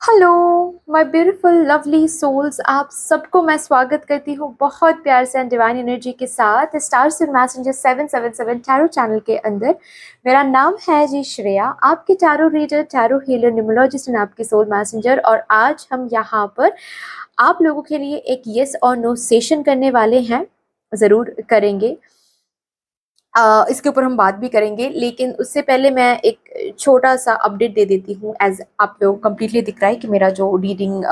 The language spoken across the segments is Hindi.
Hello my beautiful lovely souls, आप सबको मैं स्वागत करती हूँ बहुत प्यार से एंड डिवाइन एनर्जी के साथ stars with messenger 777 tarot channel के अंदर। मेरा नाम है जी श्रेया, आपकी tarot reader, tarot healer, numerologist and आपकी सोल मैसेंजर। और आज हम यहाँ पर आप लोगों के लिए एक येस और नो सेशन करने वाले हैं, ज़रूर करेंगे। इसके ऊपर हम बात भी करेंगे, लेकिन उससे पहले मैं एक छोटा सा अपडेट दे देती हूँ। एज आप लोग कंप्लीटली दिख रहा है कि मेरा जो रीडिंग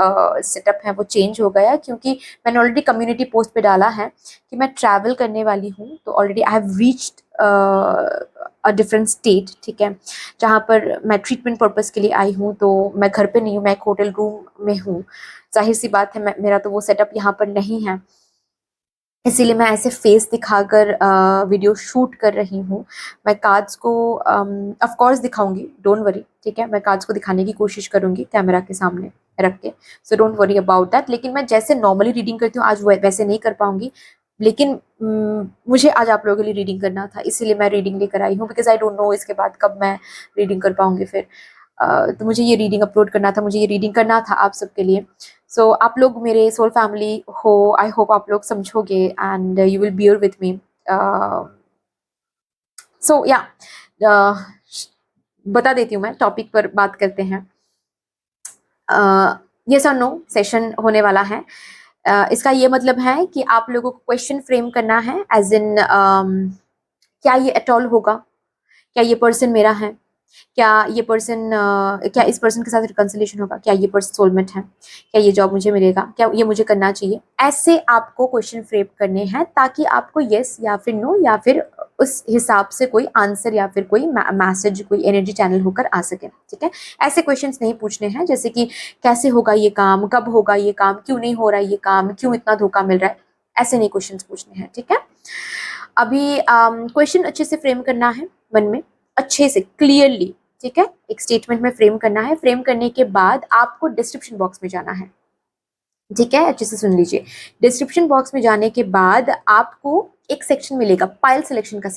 सेटअप है वो चेंज हो गया, क्योंकि मैंने ऑलरेडी कम्युनिटी पोस्ट पे डाला है कि मैं ट्रैवल करने वाली हूँ। तो already I have reached a different state, ठीक है, जहाँ पर मैं ट्रीटमेंट पर्पज़ के लिए आई हूँ। तो मैं घर पे नहीं हूँ, मैं एक होटल रूम में हूँ। जाहिर सी बात है, मेरा तो वो सेटअप यहाँ पर नहीं है, इसीलिए मैं ऐसे फेस दिखाकर वीडियो शूट कर रही हूँ। मैं कार्ड्स को ऑफ कोर्स दिखाऊंगी, डोंट वरी, ठीक है। मैं कार्ड्स को दिखाने की कोशिश करूंगी कैमरा के सामने रख के, so don't worry about that. लेकिन मैं जैसे नॉर्मली रीडिंग करती हूँ आज वैसे नहीं कर पाऊंगी, लेकिन मुझे आज आप लोगों के लिए रीडिंग करना था, इसीलिए मैं रीडिंग लेकर आई हूँ। बिकॉज आई डोंट नो इसके बाद कब मैं रीडिंग कर पाऊंगी फिर। तो मुझे ये रीडिंग अपलोड करना था, मुझे ये रीडिंग करना था आप सबके लिए। सो आप लोग मेरे सोल फैमिली हो, आई होप आप लोग समझोगे and you will bear with me. So या बता देती हूँ, मैं टॉपिक पर बात करते हैं। यस और नो सेशन होने वाला है। इसका ये मतलब है कि आप लोगों को क्वेश्चन फ्रेम करना है, एज इन क्या ये एट ऑल होगा, क्या ये पर्सन मेरा है, क्या ये पर्सन क्या इस पर्सन के साथ रिकंसिलेशन होगा, क्या ये पर्सन सोलमेट है, क्या ये जॉब मुझे मिलेगा, क्या ये मुझे करना चाहिए। ऐसे आपको क्वेश्चन फ्रेम करने हैं ताकि आपको यस या फिर नो या फिर उस हिसाब से कोई आंसर या फिर कोई मैसेज, कोई एनर्जी चैनल होकर आ सके, ठीक है। ऐसे क्वेश्चंस नहीं पूछने हैं जैसे कि कैसे होगा ये काम, कब होगा ये काम, क्यों नहीं हो रहा है ये काम, क्यों इतना धोखा मिल रहा है, ऐसे नहीं क्वेश्चंस पूछने हैं, ठीक है। अभी क्वेश्चन अच्छे से फ्रेम करना है मन में, अच्छे से क्लियरली, ठीक है। एक स्टेटमेंट में फ्रेम करना है। फ्रेम करने के बाद आपको डिस्क्रिप्शन बॉक्स में जाना है, ठीक है, अच्छे से सुन लीजिए। डिस्क्रिप्शन बॉक्स में जाने के बाद आपको एक सेक्शन मिलेगा, फाइल सिलेक्शन का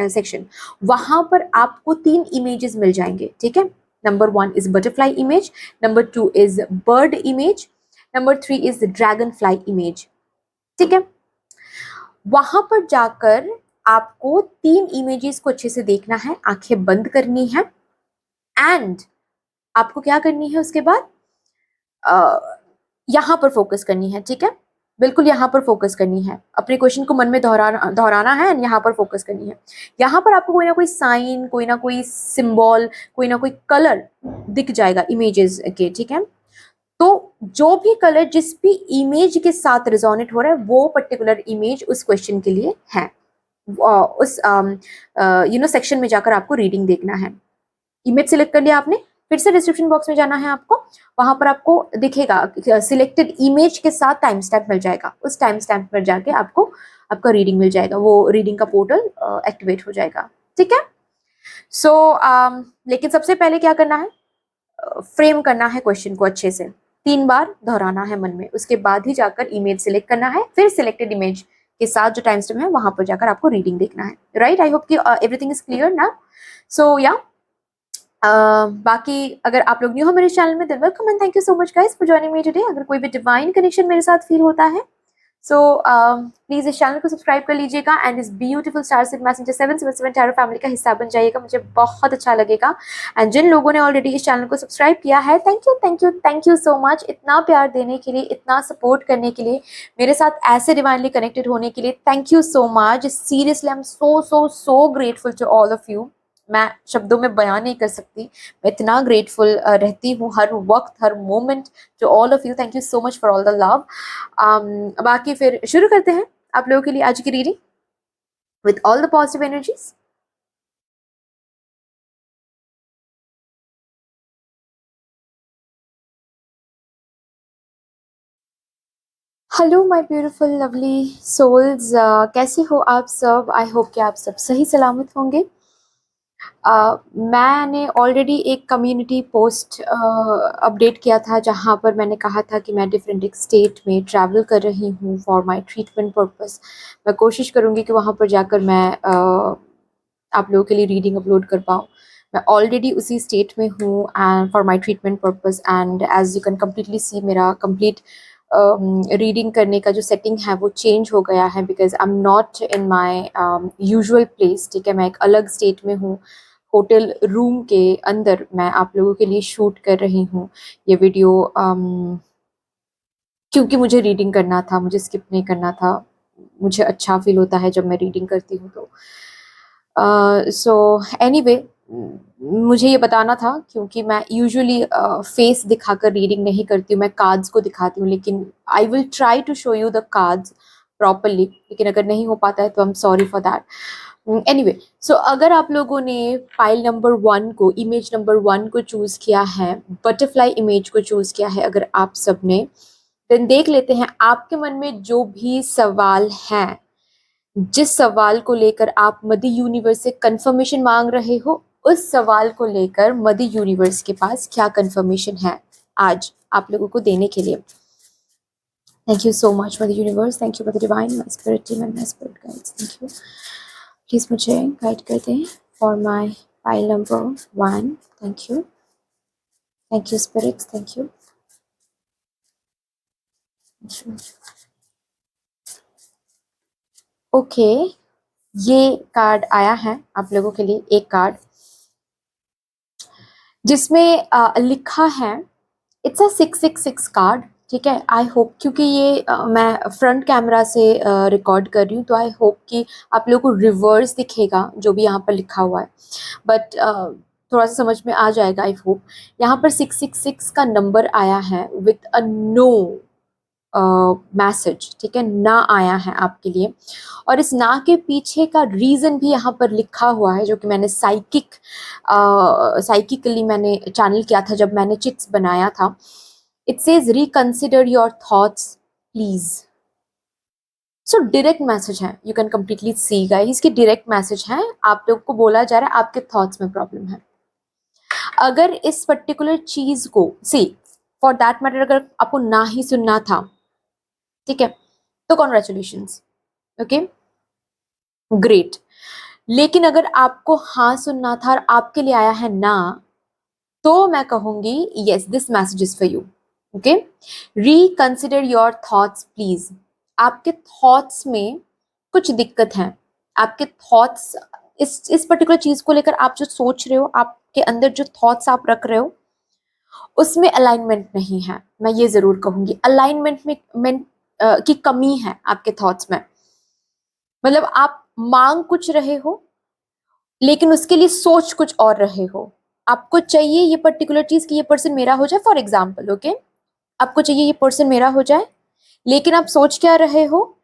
सेक्शन। वहां पर आपको 3 इमेजेस मिल जाएंगे, ठीक है। Number 1 is butterfly image, number 2 is bird image, number 3 is dragon fly image, ठीक है। वहां पर जाकर आपको 3 इमेजेस को अच्छे से देखना है, आंखें बंद करनी है एंड आपको क्या करनी है उसके बाद, यहाँ पर फोकस करनी है, ठीक है। बिल्कुल यहाँ पर फोकस करनी है, अपने क्वेश्चन को मन में दोहराना दोहराना है एंड यहाँ पर फोकस करनी है। यहाँ पर आपको कोई ना कोई साइन, कोई ना कोई सिंबल, कोई ना कोई कलर दिख जाएगा इमेजेस के, ठीक है। तो जो भी कलर जिस भी इमेज के साथ रिजोनेट हो रहा है वो पर्टिकुलर इमेज उस क्वेश्चन के लिए है। उस सेक्शन में जाकर आपको रीडिंग देखना है। इमेज सिलेक्ट कर लिया आपने, फिर से डिस्क्रिप्शन बॉक्स में जाना है आपको। वहां पर आपको दिखेगा सिलेक्टेड इमेज के साथ टाइम स्टैम्प मिल जाएगा, उस टाइम स्टैम्प पर जाके आपको आपका रीडिंग मिल जाएगा, वो रीडिंग का पोर्टल एक्टिवेट हो जाएगा, ठीक है। सो लेकिन सबसे पहले क्या करना है, फ्रेम करना है क्वेश्चन को अच्छे से, 3 बार दोहराना है मन में, उसके बाद ही जाकर इमेज सिलेक्ट करना है, फिर सिलेक्टेड इमेज के साथ जो टाइम स्टैम्प है वहां पर जाकर आपको रीडिंग देखना है, राइट। आई होप कि एवरीथिंग इज क्लियर ना। सो या बाकी अगर आप लोग न्यू हो मेरे चैनल में, than welcome and thank you so much guys for joining me today. अगर कोई भी डिवाइन कनेक्शन मेरे साथ फील होता है, सो प्लीज इस चैनल को सब्सक्राइब कर लीजिएगा एंड इस beautiful star sigma messenger 777 tarot family का हिस्सा बन जाइएगा, मुझे बहुत अच्छा लगेगा। एंड जिन लोगों ने ऑलरेडी इस चैनल को सब्सक्राइब किया है, thank you thank you thank you so much, इतना प्यार देने के लिए, इतना सपोर्ट करने के लिए, मेरे साथ ऐसे डिवाइनली कनेक्टेड होने के लिए, thank you so much. Seriously I am so so so grateful to all of you. मैं शब्दों में बयान नहीं कर सकती, मैं इतना ग्रेटफुल रहती हूँ हर वक्त, हर moment, to all of you. Thank you so much for all the love. बाकी फिर शुरू करते हैं आप लोगों के लिए आज की reading with all the positive energies. Hello my beautiful lovely souls, कैसे हो आप सब। आई होप कि आप सब सही सलामत होंगे। मैंने ऑलरेडी एक कम्युनिटी पोस्ट अपडेट किया था जहाँ पर मैंने कहा था कि मैं डिफरेंट एक स्टेट में ट्रैवल कर रही हूँ फॉर माय ट्रीटमेंट पर्पस। मैं कोशिश करूँगी कि वहाँ पर जाकर मैं आप लोगों के लिए रीडिंग अपलोड कर पाऊँ। मैं ऑलरेडी उसी स्टेट में हूँ and for my treatment purpose, and as you can completely see मेरा कंप्लीट रीडिंग करने का जो सेटिंग है वो चेंज हो गया है, because I am not in my usual place, ठीक है। मैं एक अलग स्टेट में हूँ, होटल रूम के अंदर मैं आप लोगों के लिए शूट कर रही हूँ ये वीडियो, क्योंकि मुझे रीडिंग करना था, मुझे स्किप नहीं करना था। मुझे अच्छा फील होता है जब मैं रीडिंग करती हूँ। तो सो एनीवे, मुझे ये बताना था क्योंकि मैं यूजुअली फेस दिखाकर रीडिंग नहीं करती हूँ, मैं कार्ड्स को दिखाती हूँ, लेकिन I will try to show you the cards properly, लेकिन अगर नहीं हो पाता है तो I am sorry for that. Anyway, so अगर आप लोगों ने फाइल नंबर 1 को, इमेज नंबर 1 को चूज़ किया है, बटरफ्लाई इमेज को चूज़ किया है अगर आप सबने, देन देख लेते हैं आपके मन में जो भी सवाल हैं, जिस सवाल को लेकर आप मदर यूनिवर्स से कंफर्मेशन मांग रहे हो, उस सवाल को लेकर मदर यूनिवर्स के पास क्या कंफर्मेशन है आज आप लोगों को देने के लिए। Thank you so much mother universe, thank you for the divine, my spirit team and my spirit guides, thank you. Please मुझे गाइड कर दें for my file number 1, thank you spirits, thank you. Okay, ये कार्ड आया है आप लोगों के लिए, एक कार्ड जिसमें लिखा है, इट्स अ 666 कार्ड, ठीक है। आई होप, क्योंकि ये मैं फ्रंट कैमरा से रिकॉर्ड कर रही हूँ, तो आई होप कि आप लोगों को रिवर्स दिखेगा जो भी यहाँ पर लिखा हुआ है, बट थोड़ा सा समझ में आ जाएगा आई होप। यहाँ पर 666 का नंबर आया है विथ अ नो मैसेज, ठीक है, ना आया है आपके लिए, और इस ना के पीछे का रीज़न भी यहाँ पर लिखा हुआ है, जो कि मैंने साइकिकली मैंने चैनल किया था जब मैंने चिट्स बनाया था। It says reconsider your thoughts please. So direct message है, you can completely see guys, कि डायरेक्ट मैसेज है, आप लोग को बोला जा रहा है आपके थॉट्स में प्रॉब्लम है। अगर इस पर्टिकुलर चीज को सी, फॉर दैट मैटर, अगर आपको ना ही सुनना था, ठीक है, तो कॉन्ग्रेचुलेशंस, ओके, ग्रेट। लेकिन अगर आपको हाँ सुनना था और आपके लिए आया है ना, तो मैं कहूंगी yes, this message is for you, okay. Reconsider your thoughts please. आपके थॉट्स में कुछ दिक्कत है, आपके थॉट्स, इस पर्टिकुलर चीज को लेकर आप जो सोच रहे हो, आपके अंदर जो थॉट्स आप रख रहे हो, उसमें अलाइनमेंट नहीं है। मैं ये जरूर कहूंगी, अलाइनमेंट में की कमी है आपके थॉट्स में। मतलब आप मांग कुछ रहे हो, लेकिन उसके लिए सोच कुछ और रहे हो। आपको चाहिए ये पर्टिकुलर चीज कि ये पर्सन मेरा हो जाए, फॉर एग्जाम्पल, ओके, आपको चाहिए ये पर्सन मेरा हो जाए, लेकिन आप सोच क्या रहे हो,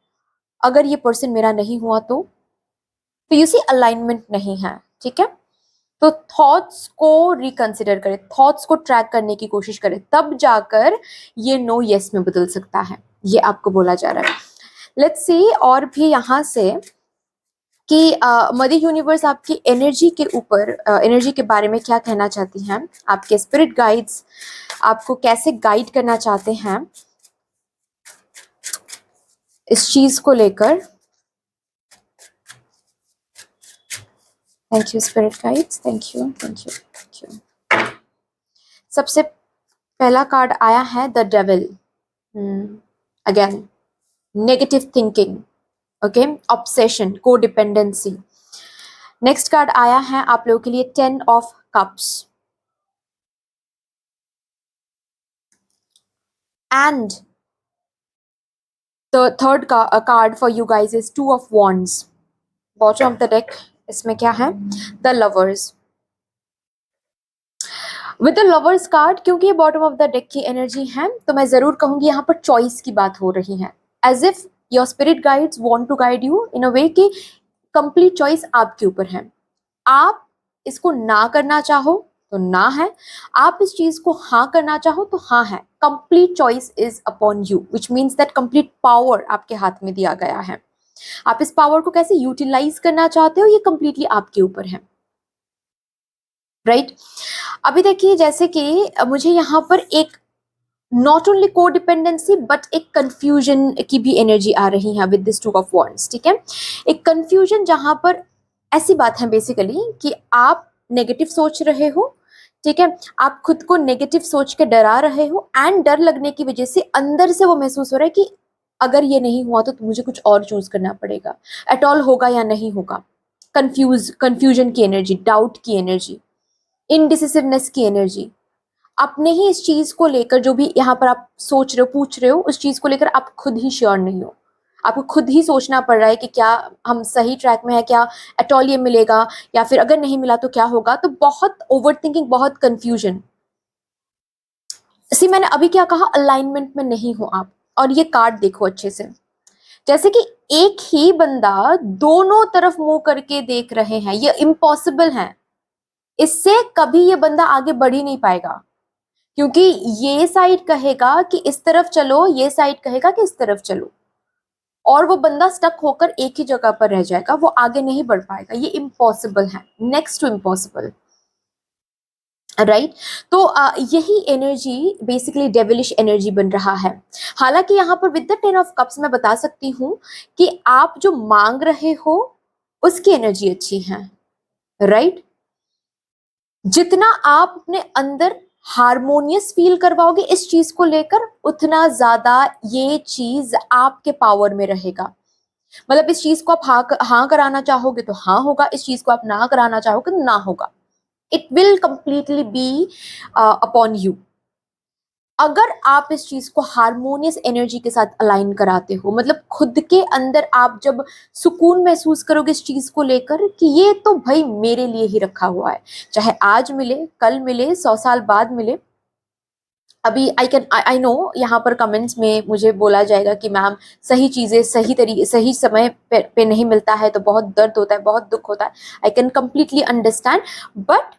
अगर ये पर्सन मेरा नहीं हुआ तो यू सी अलाइनमेंट नहीं है, ठीक है। तो थॉट्स को रिकंसिडर करें, थॉट्स को ट्रैक करने की कोशिश करें, तब जाकर ये नो यस में बदल सकता है, ये आपको बोला जा रहा है। लेट्स सी और भी यहाँ से कि मदर यूनिवर्स आपकी एनर्जी के ऊपर, एनर्जी के बारे में क्या कहना चाहती हैं, आपके स्पिरिट गाइड्स आपको कैसे गाइड करना चाहते हैं इस चीज को लेकर। Thank you spirit guides, thank you, thank you, thank you. सबसे पहला कार्ड आया है the devil, again negative thinking, okay, obsession, codependency. Next card आया है आप लोगों के लिए 10 of cups, and the third card for you guys is 2 of wands. Bottom of the deck इसमें क्या है, the lovers. With the lovers card, क्योंकि ये बॉटम ऑफ द डेक की एनर्जी है, तो मैं जरूर कहूंगी यहाँ पर चॉइस की बात हो रही है, as if your spirit guides want to guide you in a way कि कंप्लीट चॉइस आपके ऊपर है। आप इसको ना करना चाहो तो ना है, आप इस चीज को हाँ करना चाहो तो हाँ है। Complete choice is upon you, which means that complete power आपके हाथ में दिया गया है। आप इस पावर को कैसे यूटिलाइज करना चाहते हो, ये कंप्लीटली आपके ऊपर है, राइट। अभी देखिए, जैसे कि मुझे यहाँ पर एक नॉट ओनली कोडिपेंडेंसी बट एक कंफ्यूजन की भी एनर्जी आ रही है विद दिस 2 ऑफ वॉन्ड्स, ठीक है। एक कंफ्यूजन, जहां पर ऐसी बात है बेसिकली कि आप नेगेटिव सोच रहे हो, ठीक है, आप खुद को नेगेटिव सोच के डरा रहे हो, एंड डर लगने की वजह से अंदर से वो महसूस हो रहा है कि अगर ये नहीं हुआ तो मुझे कुछ और चूज करना पड़ेगा, एट ऑल होगा या नहीं होगा, कंफ्यूजन की एनर्जी, डाउट की एनर्जी, इनडिसिसिवनेस की एनर्जी, अपने ही इस चीज को लेकर जो भी यहाँ पर आप सोच रहे हो, पूछ रहे हो, उस चीज को लेकर आप खुद ही श्योर नहीं हो, आपको खुद ही सोचना पड़ रहा है कि क्या हम सही ट्रैक में है, क्या एट ऑल ये मिलेगा, या फिर अगर नहीं मिला तो क्या होगा। तो बहुत ओवर थिंकिंग, बहुत कंफ्यूजन। सी मैंने अभी क्या कहा, अलाइनमेंट में नहीं हो आप। और ये कार्ड देखो अच्छे से, जैसे कि एक ही बंदा दोनों तरफ मुंह करके देख रहे हैं, ये इम्पॉसिबल है, इससे कभी ये बंदा आगे बढ़ ही नहीं पाएगा, क्योंकि ये साइड कहेगा कि इस तरफ चलो, ये साइड कहेगा कि इस तरफ चलो, और वो बंदा स्टक होकर एक ही जगह पर रह जाएगा, वो आगे नहीं बढ़ पाएगा। ये इम्पॉसिबल है, नेक्स्ट टू इम्पॉसिबल, राइट। तो यही एनर्जी बेसिकली डेविलिश एनर्जी बन रहा है। हालांकि यहाँ पर विद द 10 ऑफ कप्स मैं बता सकती हूँ कि आप जो मांग रहे हो उसकी एनर्जी अच्छी है, राइट। जितना आप अपने अंदर हारमोनियस फील करवाओगे इस चीज को लेकर, उतना ज्यादा ये चीज आपके पावर में रहेगा। मतलब इस चीज को आप हाँ कराना चाहोगे तो हाँ होगा, इस चीज को आप ना कराना चाहोगे तो ना होगा। It will completely be upon you. अगर आप इस चीज को हारमोनियस एनर्जी के साथ अलाइन कराते हो, मतलब खुद के अंदर आप जब सुकून महसूस करोगे इस चीज को लेकर कि ये तो भाई मेरे लिए ही रखा हुआ है, चाहे आज मिले, कल मिले, 100 साल बाद मिले। अभी आई नो यहाँ पर कमेंट्स में मुझे बोला जाएगा कि मैम सही चीजें सही तरीके सही समय पे नहीं मिलता है तो बहुत दर्द होता है, बहुत दुख होता है। I can completely understand, but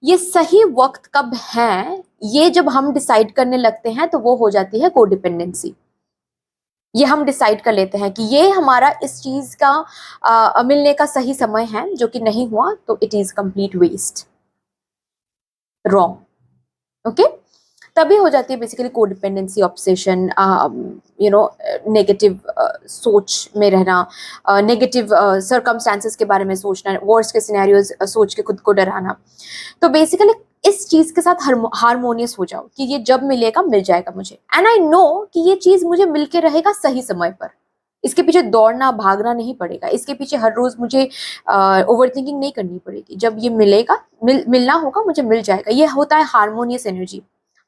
ये सही वक्त कब है, ये जब हम डिसाइड करने लगते हैं तो वो हो जाती है कोडिपेंडेंसी। ये हम डिसाइड कर लेते हैं कि ये हमारा इस चीज का मिलने का सही समय है, जो कि नहीं हुआ तो it is complete waste, wrong. Okay, तभी हो जाती है बेसिकली कोडिपेंडेंसी, ऑब्सेशन, नेगेटिव सोच में रहना, नेगेटिव सर्कमस्टांसेस के बारे में सोचना, वर्स्ट के सिनेरियोज सोच के खुद को डराना। तो बेसिकली इस चीज के साथ हारमोनियस हो जाओ कि ये जब मिलेगा मिल जाएगा मुझे, एंड आई नो कि ये चीज मुझे मिलके रहेगा सही समय पर। इसके पीछे दौड़ना भागना नहीं पड़ेगा, इसके पीछे हर रोज मुझे ओवर थिंकिंग नहीं करनी पड़ेगी। जब ये मिलेगा, मिलना होगा, मुझे मिल जाएगा। ये होता है हारमोनियस एनर्जी,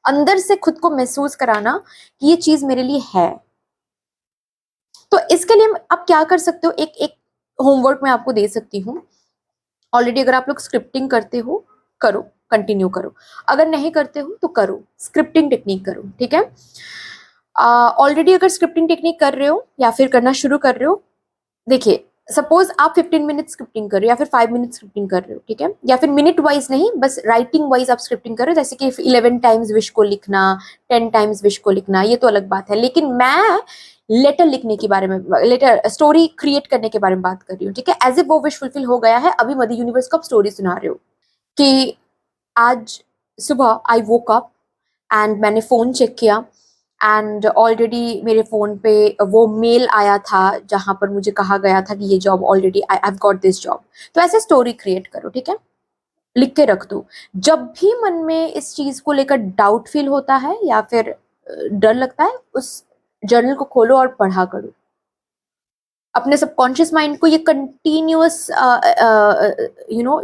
अंदर से खुद को महसूस कराना कि ये चीज मेरे लिए है। तो इसके लिए आप क्या कर सकते हो, एक एक होमवर्क मैं आपको दे सकती हूँ। ऑलरेडी अगर आप लोग स्क्रिप्टिंग करते हो, करो, कंटिन्यू करो। अगर नहीं करते हो तो करो, स्क्रिप्टिंग टेक्निक करो, ठीक है। ऑलरेडी अगर स्क्रिप्टिंग टेक्निक कर रहे हो या फिर करना शुरू कर रहे हो, देखिए सपोज आप 15 मिनट स्क्रिप्टिंग कर रहे हो या फिर 5 मिनट स्क्रिप्टिंग कर रहे हो, ठीक है, या फिर मिनट वाइज नहीं, बस राइटिंग वाइज आप स्क्रिप्टिंग कर रहे हो, जैसे कि 11 टाइम्स विश को लिखना, 10 टाइम्स विश को लिखना, ये तो अलग बात है। लेकिन मैं लेटर लिखने के बारे में, लेटर स्टोरी क्रिएट करने के बारे में बात कर रही हूँ, ठीक है। एज ए वो विश फुलफिल हो गया है, अभी मदर यूनिवर्स को आप स्टोरी सुना रहे हो कि आज सुबह आई वोक अप एंड मैंने फोन चेक किया एंड ऑलरेडी मेरे फोन पे वो मेल आया था जहां पर मुझे कहा गया था कि ये job already I have got this job. तो ऐसे स्टोरी क्रिएट करो, ठीक है, लिख के रख दो। जब भी मन में इस चीज को लेकर डाउट फील होता है या फिर डर लगता है, उस जर्नल को खोलो और पढ़ा करो। अपने सबकॉन्शियस माइंड को ये कंटिन्यूअस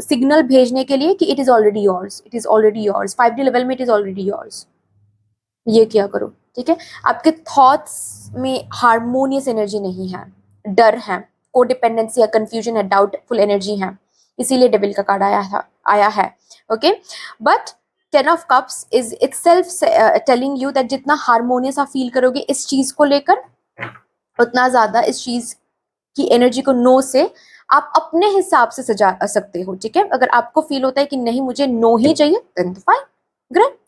सिग्नल भेजने के लिए कि it is already yours, it is already yours, 5D level में इट इज ऑलरेडी योर्स। ये क्या करो, ठीक है। आपके थॉट्स में हारमोनियस एनर्जी नहीं है, डर है, कोडिपेंडेंसी है, कंफ्यूजन है, डाउटफुल एनर्जी है, इसीलिए डेविल का कार्ड आया है। Okay, but 10 of cups is itself telling you that जितना हारमोनियस आप फील करोगे इस चीज को लेकर, उतना ज्यादा इस चीज की एनर्जी को नो से आप अपने हिसाब से सजा सकते हो, ठीक है। अगर आपको फील होता है कि नहीं मुझे नो ही चाहिए, देन फाइन, ग्रेट।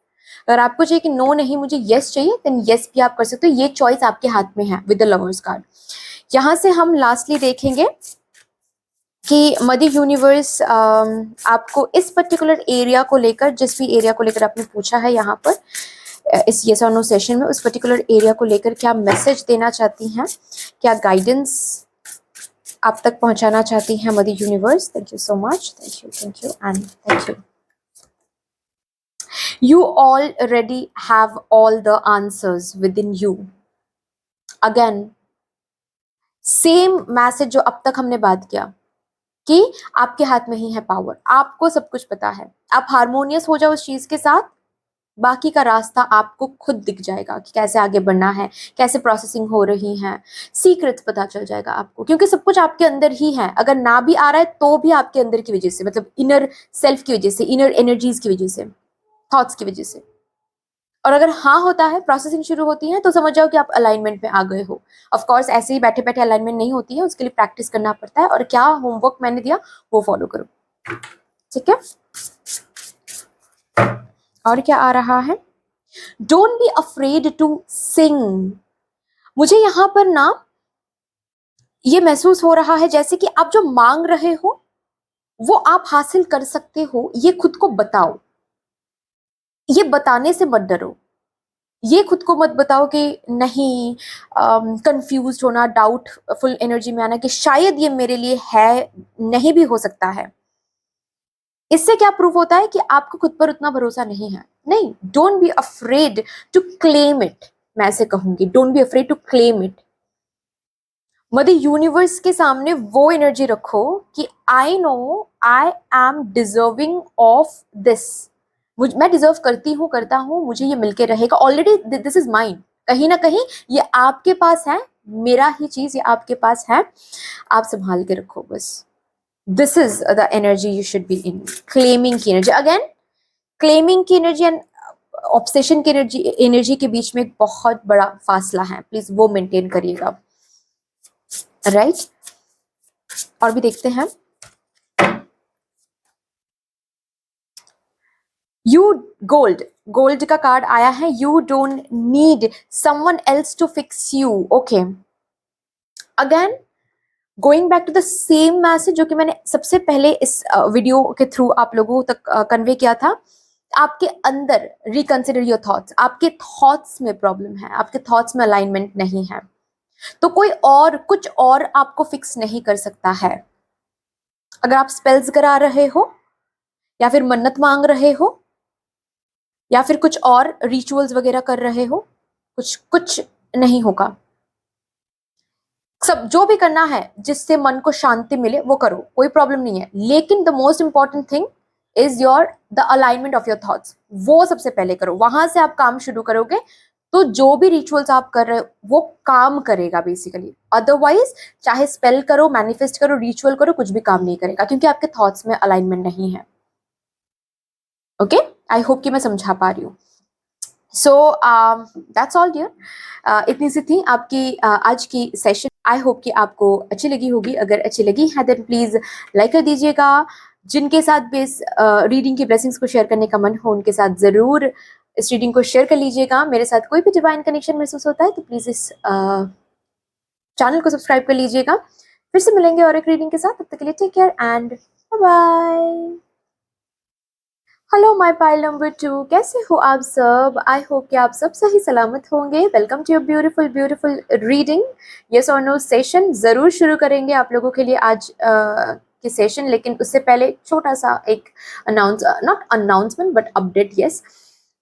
अगर आपको चाहिए कि नो नहीं मुझे यस चाहिए, देन यस भी आप कर सकते हो। ये चॉइस आपके हाथ में है विद द लवर्स कार्ड। यहां से हम लास्टली देखेंगे कि मदर यूनिवर्स आपको इस पर्टिकुलर एरिया को लेकर, जिस भी एरिया को लेकर आपने पूछा है यहाँ पर इस यस और नो सेशन में, उस पर्टिकुलर एरिया को लेकर क्या मैसेज देना चाहती हैं, क्या गाइडेंस आप तक पहुंचाना चाहती हैं mother universe. Thank you so much, thank you and thank you. You already have all the answers within you. Again, same message जो अब तक हमने बात किया कि आपके हाथ में ही है पावर, आपको सब कुछ पता है। आप हारमोनियस हो जाओ उस चीज के साथ, बाकी का रास्ता आपको खुद दिख जाएगा कि कैसे आगे बढ़ना है, कैसे प्रोसेसिंग हो रही है, सीक्रेट्स पता चल जाएगा आपको, क्योंकि सब कुछ आपके अंदर ही है। अगर ना भी आ रहा है तो भी आपके अंदर की वजह से, मतलब इनर सेल्फ की वजह से, इनर एनर्जीज की वजह से, थॉट्स की वजह से। और अगर हाँ होता है, प्रोसेसिंग शुरू होती है, तो समझ जाओ कि आप अलाइनमेंट में आ गए हो। ऑफ कोर्स ऐसे ही बैठे बैठे अलाइनमेंट नहीं होती है, उसके लिए प्रैक्टिस करना पड़ता है। और क्या होमवर्क मैंने दिया वो फॉलो करो, ठीक है। और क्या आ रहा है, don't be afraid to sing. मुझे यहाँ पर ना ये महसूस हो रहा है जैसे कि आप जो मांग रहे हो वो आप हासिल कर सकते हो, ये खुद को बताओ। ये बताने से मत डरो, ये खुद को मत बताओ कि नहीं, कंफ्यूज होना, डाउटफुल एनर्जी में आना कि शायद ये मेरे लिए है, नहीं भी हो सकता है। इससे क्या प्रूफ होता है कि आपको खुद पर उतना भरोसा नहीं है। नहीं, don't be afraid to claim it. मैं ऐसे कहूंगी, don't be afraid to claim it. Mother universe के सामने वो एनर्जी रखो कि I know I am deserving of this. मैं डिजर्व करती हूँ, करता हूँ, मुझे ये मिलके रहेगा, ऑलरेडी दिस इज माइन। कहीं ना कहीं ये आपके पास है, मेरा ही चीज ये आपके पास है, आप संभाल के रखो बस। This is the energy you should be in. Claiming की एनर्जी, अगेन क्लेमिंग की एनर्जी एंड ऑब्सेशन की एनर्जी के बीच में एक बहुत बड़ा फासला है, प्लीज वो मेंटेन करिएगा, राइट। और भी देखते हैं, यू गोल्ड का कार्ड आया है। You don't need someone else to fix you. Okay, again going back to the same message जो कि मैंने सबसे पहले इस वीडियो के थ्रू आप लोगों तक कन्वे किया था। आपके अंदर रिकंसिडर योर थॉट्स। आपके थॉट्स में प्रॉब्लम है, आपके थॉट्स में अलाइनमेंट नहीं है, तो कोई और कुछ और आपको फिक्स नहीं कर सकता है। अगर आप स्पेल्स करा रहे हो या फिर मन्नत मांग रहे हो या फिर कुछ और रिचुअल्स वगैरह कर रहे हो, कुछ नहीं होगा। सब जो भी करना है जिससे मन को शांति मिले वो करो, कोई प्रॉब्लम नहीं है। लेकिन the most important thing is your the alignment of your thoughts. वो सबसे पहले करो, वहां से आप काम शुरू करोगे तो जो भी रिचुअल्स आप कर रहे हो वो काम करेगा बेसिकली। अदरवाइज चाहे स्पेल करो, मैनिफेस्ट करो, रिचुअल करो, कुछ भी काम नहीं करेगा, क्योंकि आपके थॉट्स में अलाइनमेंट नहीं है। ओके, आई होप कि मैं समझा पा रही हूँ। So that's all dear. इतनी सी थी आपकी आज की सेशन। आई होप कि आपको अच्छी लगी होगी। अगर अच्छी लगी है देन प्लीज लाइक कर दीजिएगा। जिनके साथ भी इस रीडिंग की ब्लेसिंग्स को शेयर करने का मन हो उनके साथ जरूर इस रीडिंग को शेयर कर लीजिएगा। मेरे साथ कोई भी डिवाइन कनेक्शन महसूस होता है तो प्लीज इस चैनल को सब्सक्राइब कर लीजिएगा। फिर से मिलेंगे और एक रीडिंग के साथ, तब तक के लिए take care and bye bye. Hello my pile number 2, कैसे हो आप सब? आई होप कि आप सब सही सलामत होंगे। Welcome to your beautiful reading yes और नो सेशन। जरूर शुरू करेंगे आप लोगों के लिए आज की सेशन, लेकिन उससे पहले छोटा सा एक not announcement but update. Yes,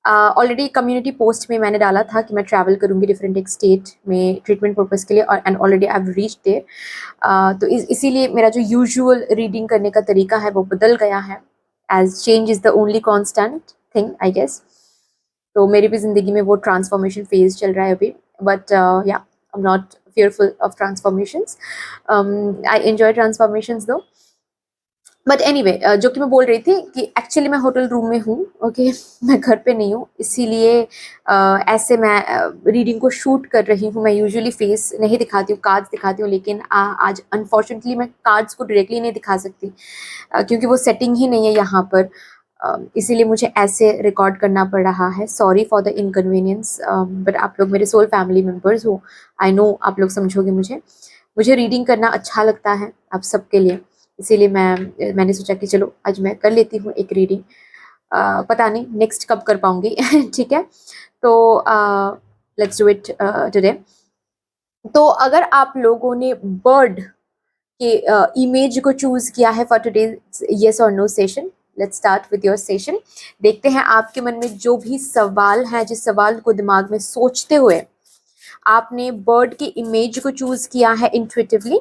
already community post में मैंने डाला था कि मैं ट्रैवल करूंगी डिफरेंट एक स्टेट में ट्रीटमेंट पर्पस के लिए, और and already I have reached there. तो इसीलिए मेरा जो यूजुअल रीडिंग करने का तरीका है वो बदल गया है, as change is the only constant thing I guess। तो मेरी भी जिंदगी में वो ट्रांसफॉर्मेशन फेज चल रहा है अभी, बट या I am not fearful of transformations। I enjoy transformations though। But anyway, जो कि मैं बोल रही थी कि एक्चुअली मैं होटल रूम में हूँ, ओके मैं घर पे नहीं हूँ, इसीलिए ऐसे मैं रीडिंग को शूट कर रही हूँ। मैं यूजुअली फेस नहीं दिखाती हूँ, कार्ड्स दिखाती हूँ, लेकिन आज अनफॉर्चुनेटली मैं कार्ड्स को डायरेक्टली नहीं दिखा सकती क्योंकि वो सेटिंग ही नहीं है यहाँ पर। इसीलिए मुझे ऐसे रिकॉर्ड करना पड़ रहा है। Sorry for the inconvenience, but आप लोग मेरे सोल फैमिली मेम्बर्स हो, आई नो आप लोग समझोगे मुझे रीडिंग करना अच्छा लगता है आप सबके लिए, इसीलिए मैंने सोचा कि चलो आज मैं कर लेती हूँ एक रीडिंग। पता नहीं नेक्स्ट कब कर पाऊंगी ठीक है, तो लेट्स डू इट टुडे। तो अगर आप लोगों ने बर्ड के इमेज को चूज किया है फॉर टुडे यस और no session. Let's start with your session. देखते हैं आपके मन में जो भी सवाल है, जिस सवाल को दिमाग में सोचते हुए आपने बर्ड की इमेज को चूज किया है इंट्यूटिवली,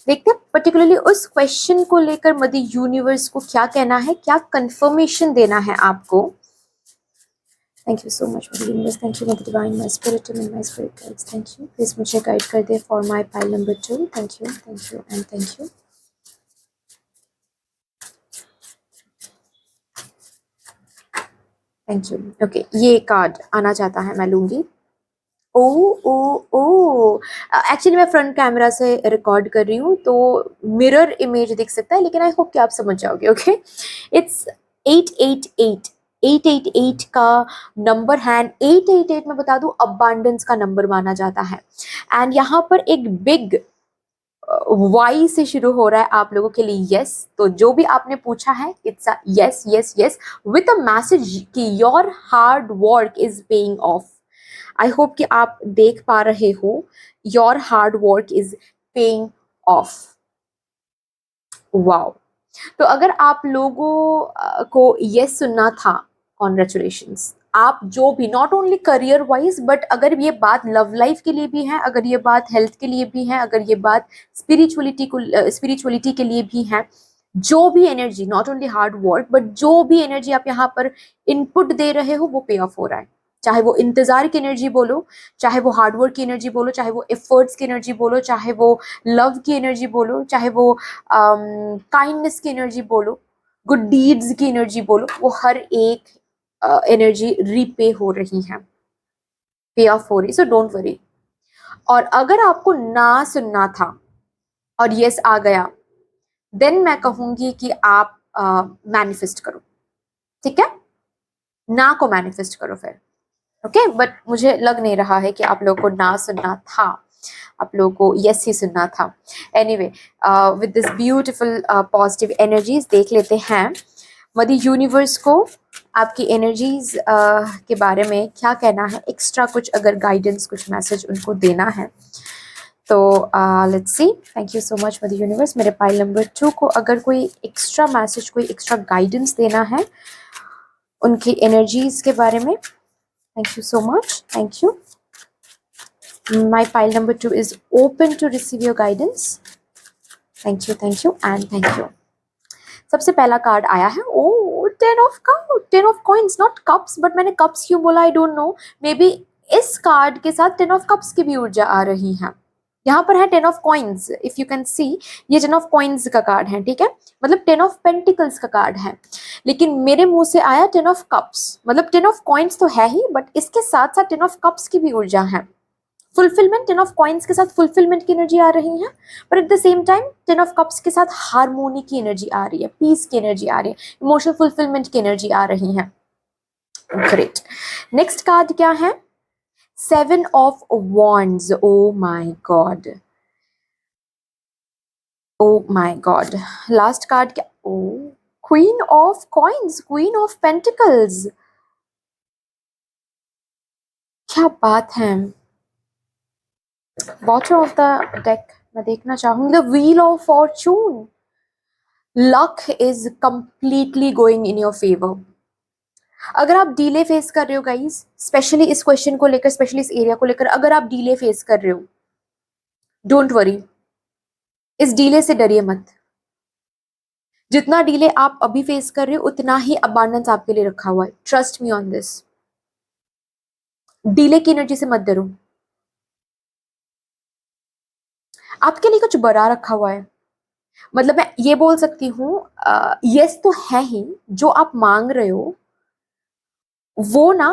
देखते हैं पर्टिकुलरली उस क्वेश्चन को लेकर मदर यूनिवर्स को क्या कहना है, क्या कंफर्मेशन देना है आपको। Thank you so much mother universe, thank you mother divine, my spirit and my spirit guides, thank you. Please मुझे गाइड कर दे for my pile number 2। Thank you and thank you. Thank you. Okay, ये कार्ड आना चाहता है, मैं लूंगी। ओ ओ ओ एक्चुअली मैं फ्रंट कैमरा से रिकॉर्ड कर रही हूँ तो मिरर इमेज दिख सकता है, लेकिन आई होप कि आप समझ जाओगे। Okay, it's 888। 888 का नंबर है, 888 में बता दूं अबांडेंस का नंबर माना जाता है। एंड यहाँ पर एक बिग वाई से शुरू हो रहा है आप लोगों के लिए यस। तो जो भी आपने पूछा है it's a yes yes yes with a message कि your hard work is paying off. I hope कि आप देख पा रहे हो, your hard work is paying off. Wow. तो अगर आप लोगों को यस सुनना था, कॉन्ग्रेचुलेशंस। आप जो भी not only career wise but अगर ये बात लव लाइफ के लिए भी है, अगर ये बात हेल्थ के लिए भी है, अगर ये बात स्पिरिचुअलिटी के लिए भी है, जो भी energy, not only hard work but जो भी एनर्जी आप यहाँ पर इनपुट दे रहे हो वो पे ऑफ हो रहा है। चाहे वो इंतजार की एनर्जी बोलो, चाहे वो हार्डवर्क की एनर्जी बोलो, चाहे वो एफर्ट्स की एनर्जी बोलो, चाहे वो लव की एनर्जी बोलो, चाहे वो काइंडनेस की एनर्जी बोलो, गुड डीड्स की एनर्जी बोलो, वो हर एक एनर्जी रीपे हो रही है, पे ऑफ हो रही, सो डोंट वरी। और अगर आपको ना सुनना था और यस आ गया, देन मैं कहूंगी कि आप मैनिफेस्ट करो, ठीक है, ना को मैनिफेस्ट करो फिर। ओके, बट मुझे लग नहीं रहा है कि आप लोगों को ना सुनना था, आप लोगों को यस ही सुनना था। Anyway, with this beautiful positive energies देख लेते हैं मदर यूनिवर्स को आपकी एनर्जीज के बारे में क्या कहना है, एक्स्ट्रा कुछ अगर गाइडेंस, कुछ मैसेज उनको देना है तो let's see. Thank you so much mother universe. मेरे पाइल नंबर 2 को अगर कोई एक्स्ट्रा मैसेज, कोई एक्स्ट्रा गाइडेंस देना है उनकी एनर्जीज के बारे में, thank you so much, thank you. My pile number 2 is open to receive your guidance. Thank you and thank you. सबसे पहला कार्ड आया है, ओ 10 of coins, not cups, but मैंने कप्स क्यों बोला I don't know. May be इस कार्ड के साथ 10 ऑफ कप्स की भी ऊर्जा आ रही है। यहाँ पर है 10 of coins, if you can see, ये 10 ऑफ कॉइन्स का कार्ड है, ठीक है, मतलब 10 ऑफ पेंटिकल्स का कार्ड है, लेकिन मेरे मुंह से आया 10 ऑफ कप्स, मतलब 10 ऑफ कॉइन्स तो है ही बट इसके साथ साथ 10 ऑफ कप्स की भी ऊर्जा है। फुलफिलमेंट, 10 ऑफ कॉइन्स के साथ फुलफिलमेंट की एनर्जी आ रही है, पर at the same time 10 of cups के साथ हार्मोनी की एनर्जी आ रही है, पीस की एनर्जी आ रही है, इमोशनल फुलफिलमेंट की एनर्जी आ रही है। ग्रेट। नेक्स्ट कार्ड क्या है, 7 of wands. Oh my God, oh my God. Last card क्या, oh queen of coins, queen of pentacles. क्या बात है। बॉटम ऑफ द डेक मैं देखना चाहूंगी, the wheel of Fortune. Luck is completely going in your favour. अगर आप डीले फेस कर रहे हो गाइस, स्पेशली इस क्वेश्चन को लेकर, स्पेशली इस एरिया को लेकर, अगर आप डीले फेस कर रहे हो, डोंट वरी, इस डीले से डरिए मत। जितना डीले आप अभी फेस कर रहे हो उतना ही अबांडेंस आपके लिए रखा हुआ है, trust me on this. Delay की एनर्जी से मत डरो, आपके लिए कुछ बड़ा रखा हुआ है। मतलब मैं ये बोल सकती हूँ, यस तो है ही, जो आप मांग रहे हो वो ना,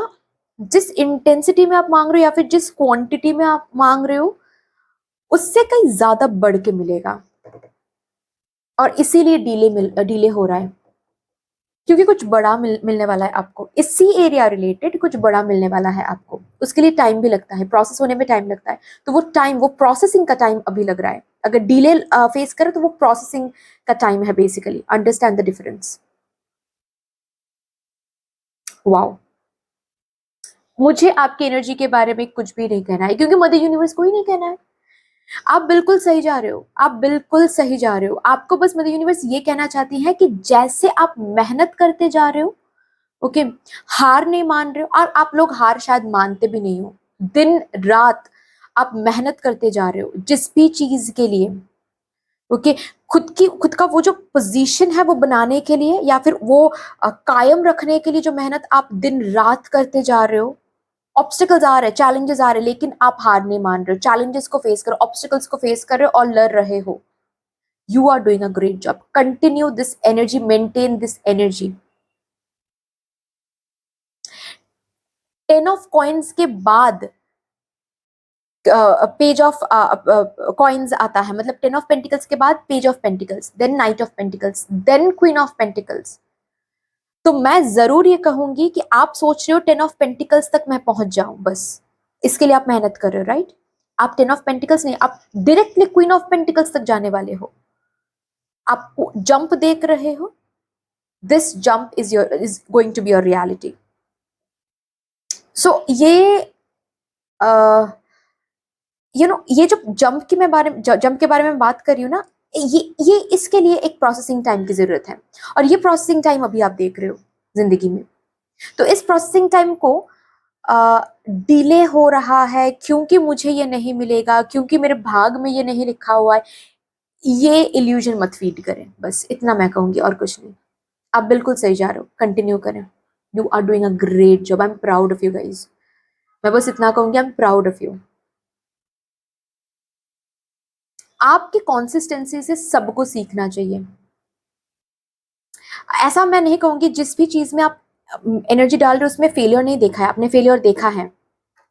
जिस इंटेंसिटी में आप मांग रहे हो या फिर जिस क्वांटिटी में आप मांग रहे हो उससे कहीं ज्यादा बढ़ के मिलेगा, और इसीलिए डीले हो रहा है, क्योंकि कुछ बड़ा मिलने वाला है आपको, इसी एरिया रिलेटेड कुछ बड़ा मिलने वाला है आपको। उसके लिए टाइम भी लगता है, प्रोसेस होने में टाइम लगता है, तो वो टाइम, वो प्रोसेसिंग का टाइम अभी लग रहा है। अगर डीले फेस करे तो वो प्रोसेसिंग का टाइम है basically, understand the difference. Wow. मुझे आपकी एनर्जी के बारे में कुछ भी नहीं कहना है, क्योंकि मदर यूनिवर्स को ही नहीं कहना है। आप बिल्कुल सही जा रहे हो, आप बिल्कुल सही जा रहे हो। आपको बस मदर यूनिवर्स ये कहना चाहती है कि जैसे आप मेहनत करते जा रहे हो, ओके, हार नहीं मान रहे हो, और आप लोग हार शायद मानते भी नहीं हो, दिन रात आप मेहनत करते जा रहे हो जिस भी चीज के लिए, ओके, खुद का वो जो पोजीशन है वो बनाने के लिए, या फिर वो कायम रखने के लिए जो मेहनत आप दिन रात करते जा रहे हो। ऑब्स्टिकल्स आ रहे हैं, चैलेंजेस आ रहे हैं, लेकिन आप हार नहीं मान रहे हो, चैलेंजेस को फेस करो, ऑब्स्टिकल्स को फेस कर रहे हो और लड़ रहे हो। You are doing a great job, continue this energy, maintain this energy. 10 of coins के बाद पेज ऑफ कॉइन्स आता है, मतलब 10 ऑफ पेंटिकल्स के बाद page of pentacles, then knight of pentacles, then queen of pentacles. तो मैं जरूर ये कहूंगी कि आप सोच रहे हो 10 ऑफ पेंटिकल्स तक मैं पहुंच जाऊं, बस इसके लिए आप मेहनत कर रहे हो, राइट? आप 10 ऑफ पेंटिकल्स नहीं, आप डायरेक्टली क्वीन ऑफ पेंटिकल्स तक जाने वाले हो। आप जंप देख रहे हो, this jump is going to be your reality. So ये ये जो जंप के बारे में बात कर रही हूँ ना, ये इसके लिए एक प्रोसेसिंग टाइम की जरूरत है, और ये प्रोसेसिंग टाइम अभी आप देख रहे हो जिंदगी में। तो इस प्रोसेसिंग टाइम को डिले हो रहा है क्योंकि मुझे ये नहीं मिलेगा, क्योंकि मेरे भाग में ये नहीं लिखा हुआ है, ये इल्यूजन मत फीड करें, बस इतना मैं कहूंगी, और कुछ नहीं। आप बिल्कुल सही जा रहे हो, कंटिन्यू करें। You are doing a great job, I am proud of you guys. मैं बस इतना कहूंगी, I am proud of you. आपकी कॉन्सिस्टेंसी से सबको सीखना चाहिए। ऐसा मैं नहीं कहूंगी, जिस भी चीज में आप एनर्जी डाल रहे हो उसमें फेलियर नहीं देखा है आपने, फेलियर देखा है,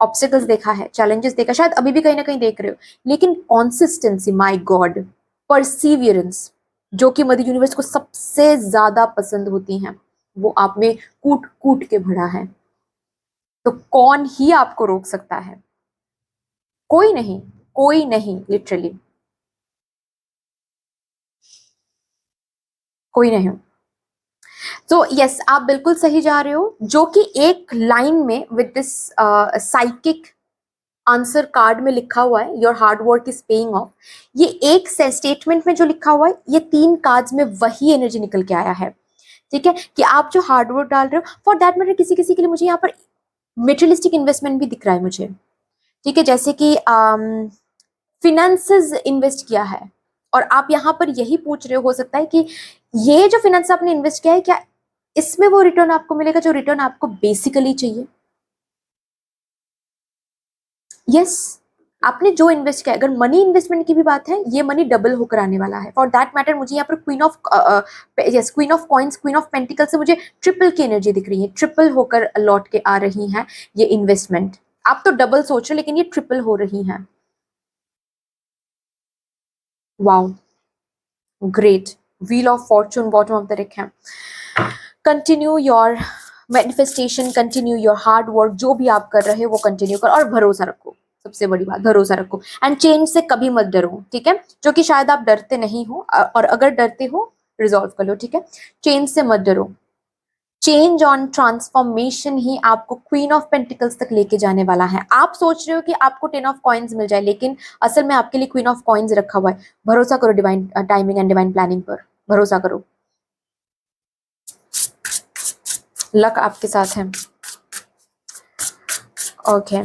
ऑब्स्टिकल्स देखा है, चैलेंजेस देखा, शायद अभी भी कहीं ना कहीं देख रहे हो, लेकिन कॉन्सिस्टेंसी, माय गॉड, परसीवियरेंस, जो कि मदर यूनिवर्स को सबसे ज्यादा पसंद होती हैं, वो आप में कूट कूट के भरा है। तो कौन ही आपको रोक सकता है? कोई नहीं, कोई नहीं, लिटरली कोई नहीं। तो यस, आप बिल्कुल सही जा रहे हो, जो कि एक लाइन में with this psychic answer card में लिखा हुआ है, your hard work is paying of. ये एक स्टेटमेंट में जो लिखा हुआ है, ये 3 कार्ड्स में वही एनर्जी निकल के आया है। ठीक है, कि आप जो हार्ड वर्क डाल रहे हो, फॉर दैट मैटर किसी किसी के लिए मुझे यहाँ पर मेटेरियलिस्टिक इन्वेस्टमेंट भी दिख रहा है मुझे। ठीक है, जैसे कि फिनेंसेस इन्वेस्ट किया है, और आप यहाँ पर यही पूछ रहे हो सकता है कि ये जो फिनेंस आपने इन्वेस्ट किया है, क्या इसमें वो रिटर्न आपको मिलेगा जो रिटर्न आपको बेसिकली चाहिए? यस, आपने जो इन्वेस्ट किया, अगर मनी इन्वेस्टमेंट की भी बात है, ये मनी डबल होकर आने वाला है। फॉर दैट मैटर मुझे यहाँ पर queen of coins, queen of pentacle से मुझे ट्रिपल की एनर्जी दिख रही है, ट्रिपल होकर लौट के आ रही है ये इन्वेस्टमेंट। आप तो डबल सोच रहे हो, लेकिन ये ट्रिपल हो रही है। Wow, great. Wheel of fortune bottom of the deck है। Continue your manifestation, continue your hard work, जो भी आप कर रहे हो वो कंटिन्यू करो, और भरोसा रखो, सबसे बड़ी बात भरोसा रखो, एंड चेंज से कभी मत डरो, ठीक है? जो कि शायद आप डरते नहीं हो, और अगर डरते हो रिजॉल्व कर लो, ठीक है? चेंज से मत डरो। चेंज ऑन ट्रांसफॉर्मेशन ही आपको क्वीन ऑफ पेंटिकल्स तक लेके जाने वाला है। आप सोच रहे हो कि आपको 10 ऑफ कॉइन्स मिल जाए, लेकिन असल में आपके लिए क्वीन ऑफ कॉइन्स रखा हुआ है। भरोसा करो divine timing and divine planning पर, भरोसा करो। लक आपके साथ है। ओके,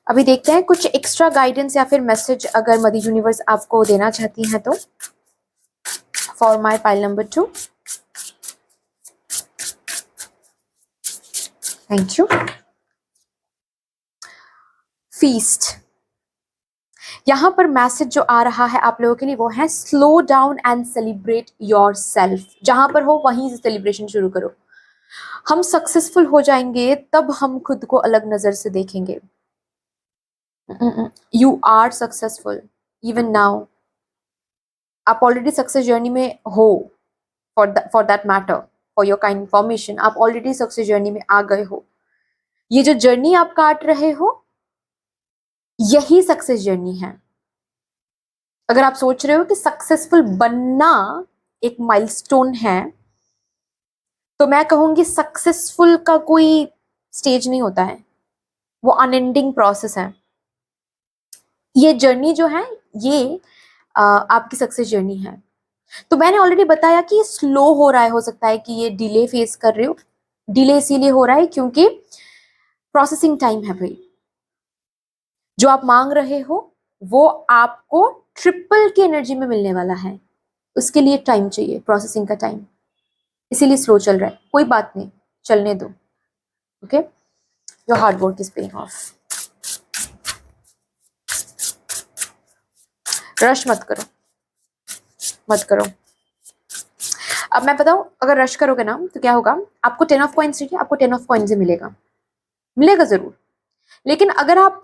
अभी देखते हैं कुछ एक्स्ट्रा गाइडेंस या फिर मैसेज अगर मदर यूनिवर्स आपको देना चाहती हैं तो, for my pile number 2। Thank you. Feast, यहां पर मैसेज जो आ रहा है आप लोगों के लिए वो है slow down and celebrate your self. जहां पर हो वहीं से सेलिब्रेशन शुरू करो। हम सक्सेसफुल हो जाएंगे तब हम खुद को अलग नजर से देखेंगे। You are successful even now, आप ऑलरेडी सक्सेस जर्नी में हो। For that matter, for your kind information, आप ऑलरेडी सक्सेस जर्नी में आ गए हो। ये जो जर्नी आप काट रहे हो, यही सक्सेस जर्नी है। अगर आप सोच रहे हो कि सक्सेसफुल बनना एक माइलस्टोन है, तो मैं कहूंगी सक्सेसफुल का कोई स्टेज नहीं होता है, वो अनएंडिंग प्रोसेस है। ये जर्नी जो है ये आपकी सक्सेस जर्नी है। तो मैंने ऑलरेडी बताया कि ये स्लो हो रहा है, हो सकता है कि ये डिले फेस कर रहे हो। डिले इसीलिए हो रहा है क्योंकि प्रोसेसिंग टाइम है भाई। जो आप मांग रहे हो वो आपको ट्रिपल की एनर्जी में मिलने वाला है, उसके लिए टाइम चाहिए, प्रोसेसिंग का टाइम, इसीलिए स्लो चल रहा है। कोई बात नहीं, चलने दो। Okay, your hard work is paying of. Rush मत करो, मत करो। अब मैं बताऊं, अगर रश करोगे ना तो क्या होगा, आपको 10 ऑफ कॉइन्स चाहिए, आपको 10 ऑफ कॉइन्स ही मिलेगा, मिलेगा जरूर। लेकिन अगर आप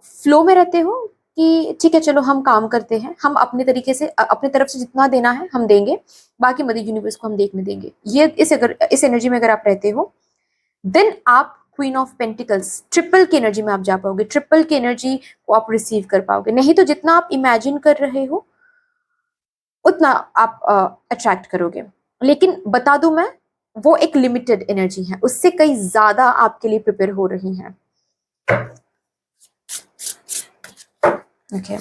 फ्लो में रहते हो कि ठीक है चलो हम काम करते हैं, हम अपने तरीके से अपने तरफ से जितना देना है हम देंगे, बाकी मदर यूनिवर्स को हम देखने देंगे, ये इस एनर्जी में अगर आप रहते हो, देन आप क्वीन ऑफ पेंटिकल्स ट्रिपल की एनर्जी में आप जा पाओगे, ट्रिपल की एनर्जी को आप रिसीव कर पाओगे। नहीं तो जितना आप इमेजिन कर रहे हो उतना आप अट्रैक्ट करोगे। लेकिन बता दूं मैं, वो एक लिमिटेड एनर्जी है, उससे कई ज्यादा आपके लिए प्रिपेयर हो रही हैं। Okay,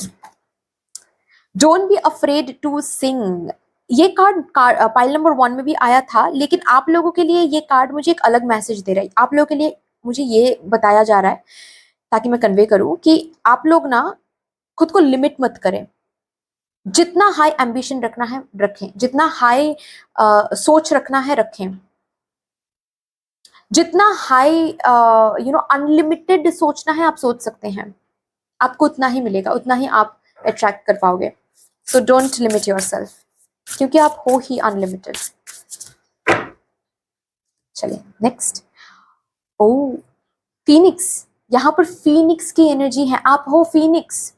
don't be afraid to sing. ये कार्ड पाइल नंबर 1 में भी आया था, लेकिन आप लोगों के लिए ये कार्ड मुझे एक अलग मैसेज दे रहा है। आप लोगों के लिए मुझे ये बताया जा रहा है ताकि मैं कन्वे करूं कि आप लोग ना खुद को लिमिट मत करें। जितना हाई एम्बिशन रखना है रखें, जितना हाई सोच रखना है रखें, जितना हाई अनलिमिटेड सोचना है आप सोच सकते हैं, आपको उतना ही मिलेगा, उतना ही आप अट्रैक्ट कर पाओगे। सो डोंट लिमिट योरसेल्फ, क्योंकि आप हो ही अनलिमिटेड। चलिए नेक्स्ट। ओ, फीनिक्स, यहां पर फीनिक्स की एनर्जी है। आप हो फीनिक्स,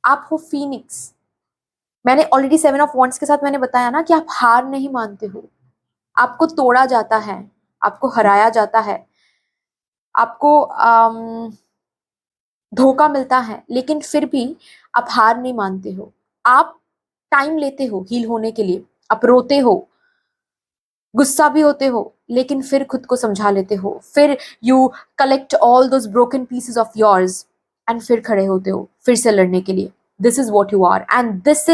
आप हो फीनिक्स। मैंने ऑलरेडी 7 ऑफ वॉन्ड्स के साथ मैंने बताया ना कि आप हार नहीं मानते हो, आपको तोड़ा जाता है, आपको हराया जाता है, आपको धोखा मिलता है, लेकिन फिर भी आप हार नहीं मानते हो। आप टाइम लेते हो हील होने के लिए, आप रोते हो, गुस्सा भी होते हो, लेकिन फिर खुद को समझा लेते हो, फिर you collect all those broken pieces of yours and फिर खड़े होते हो फिर से लड़ने के लिए। This is what you are and this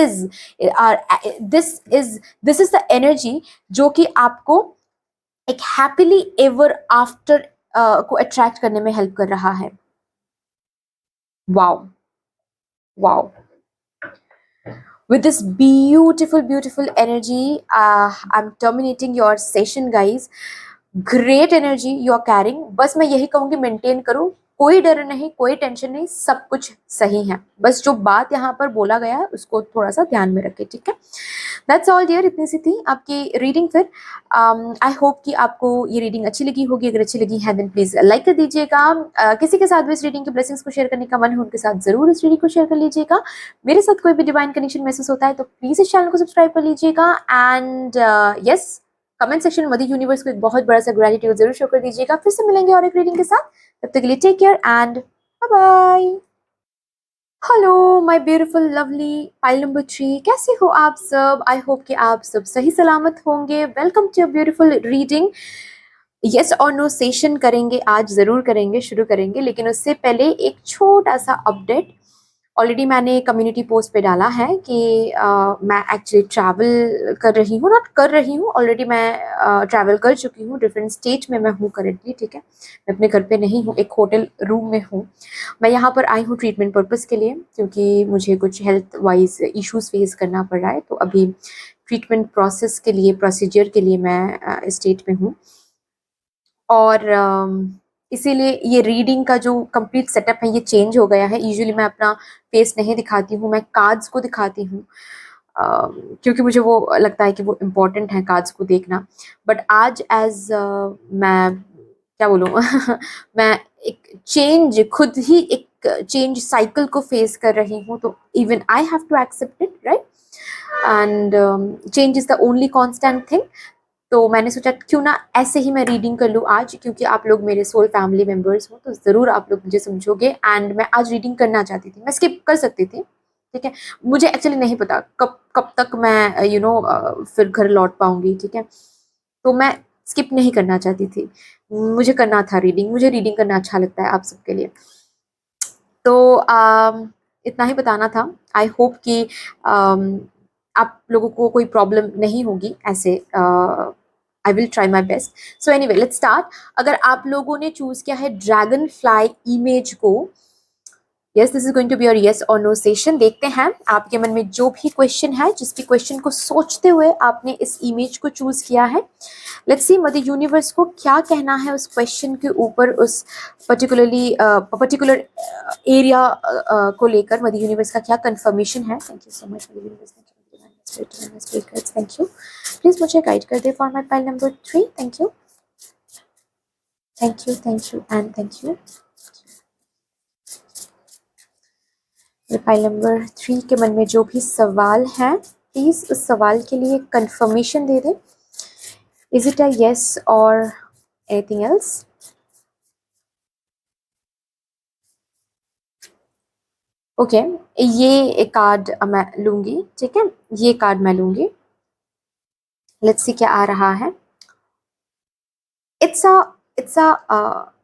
is the energy जो कि आपको एक हैप्पीली एवर आफ्टर को अट्रैक्ट करने में हेल्प कर रहा है। Wow, wow, with this beautiful energy, I'm terminating your session guys. Great energy you are carrying. बस मैं यही कहूंगी, मेंटेन करो, कोई डर नहीं, कोई टेंशन नहीं, सब कुछ सही है। बस जो बात यहाँ पर बोला गया है उसको थोड़ा सा ध्यान में रखें, ठीक है। दैट्स ऑल डियर, इतनी सी थी आपकी रीडिंग। फिर आई होप कि आपको ये रीडिंग अच्छी लगी होगी। अगर अच्छी लगी है देन प्लीज लाइक कर दीजिएगा। किसी के साथ भी इस रीडिंग के ब्लेसिंग्स को शेयर करने का मन हो उनके साथ जरूर इस रीडिंग को शेयर कर लीजिएगा। मेरे साथ कोई भी डिवाइन कनेक्शन महसूस होता है तो प्लीज इस चैनल को सब्सक्राइब कर लीजिएगा। एंड यस, कमेंट सेक्शन में मदर यूनिवर्स को एक बहुत बड़ा सा ग्रेटिट्यूड जरूर शो कर दीजिएगा। फिर से मिलेंगे और एक रीडिंग के साथ, तब तक के लिए take care and bye bye. Hello my beautiful lovely pile number 3, कैसे हो आप सब? आई होप कि आप सब सही सलामत होंगे। Welcome to beautiful reading. Yes और नो सेशन करेंगे आज, जरूर करेंगे, शुरू करेंगे, लेकिन उससे पहले एक छोटा सा अपडेट। ऑलरेडी मैंने कम्युनिटी पोस्ट पे डाला है कि मैं एक्चुअली ट्रैवल कर रही हूँ, नॉट कर रही हूँ, ऑलरेडी मैं ट्रैवल कर चुकी हूँ। डिफरेंट स्टेट में मैं हूँ करेंटली, ठीक है। मैं अपने घर पे नहीं हूँ, एक होटल रूम में हूँ। मैं यहाँ पर आई हूँ ट्रीटमेंट पर्पज़ के लिए, क्योंकि मुझे कुछ हेल्थ वाइज इश्यूज फेस करना पड़ रहा है। तो अभी ट्रीटमेंट प्रोसेस के लिए, प्रोसीजर के लिए मैं स्टेट में हूँ। और इसीलिए ये रीडिंग का जो कंप्लीट सेटअप है ये चेंज हो गया है। यूजुअली मैं अपना फेस नहीं दिखाती हूँ, मैं कार्ड्स को दिखाती हूँ, क्योंकि मुझे वो लगता है कि वो इम्पोर्टेंट है कार्ड्स को देखना। बट आज एज मैं क्या बोलूँ मैं एक चेंज, खुद ही एक चेंज साइकिल को फेस कर रही हूँ, तो even I have to accept it, right. And change is the only constant thing. तो मैंने सोचा क्यों ना ऐसे ही मैं रीडिंग कर लूँ आज, क्योंकि आप लोग मेरे सोल फैमिली मेम्बर्स हो तो ज़रूर आप लोग मुझे समझोगे। एंड मैं आज रीडिंग करना चाहती थी, मैं स्किप कर सकती थी, ठीक है। मुझे एक्चुअली नहीं पता कब कब तक मैं फिर घर लौट पाऊंगी, ठीक है। तो मैं स्किप नहीं करना चाहती थी, मुझे करना था रीडिंग, मुझे रीडिंग करना अच्छा लगता है आप सबके लिए। तो इतना ही बताना था। आई होप कि आप लोगों को कोई प्रॉब्लम नहीं होगी ऐसे। I will try my best. So anyway let's start. अगर आप लोगों ने चूज किया है ड्रैगन फ्लाई इमेज को, yes this is going to be your yes और नो सेशन। देखते हैं आपके मन में जो भी क्वेश्चन है, जिस भी क्वेश्चन को सोचते हुए आपने इस इमेज को चूज किया है, लेट्स सी मदर यूनिवर्स को क्या कहना है उस क्वेश्चन के ऊपर, उस पर्टिकुलर एरिया को लेकर मदर यूनिवर्स का क्या कंफर्मेशन है। Thank you so much mother universe, thank you. Please मुझे गाइड कर दे for my pile number 3। Thank you thank you thank you and thank you. Pile number 3 के मन में जो भी सवाल है, प्लीज उस सवाल के लिए confirmation they they. Is it a yes और एनीथिंग एल्स? ओके, ये कार्ड मैं लूंगी, ठीक है, ये कार्ड मैं लूंगी। लेट्स सी क्या आ रहा है। It's a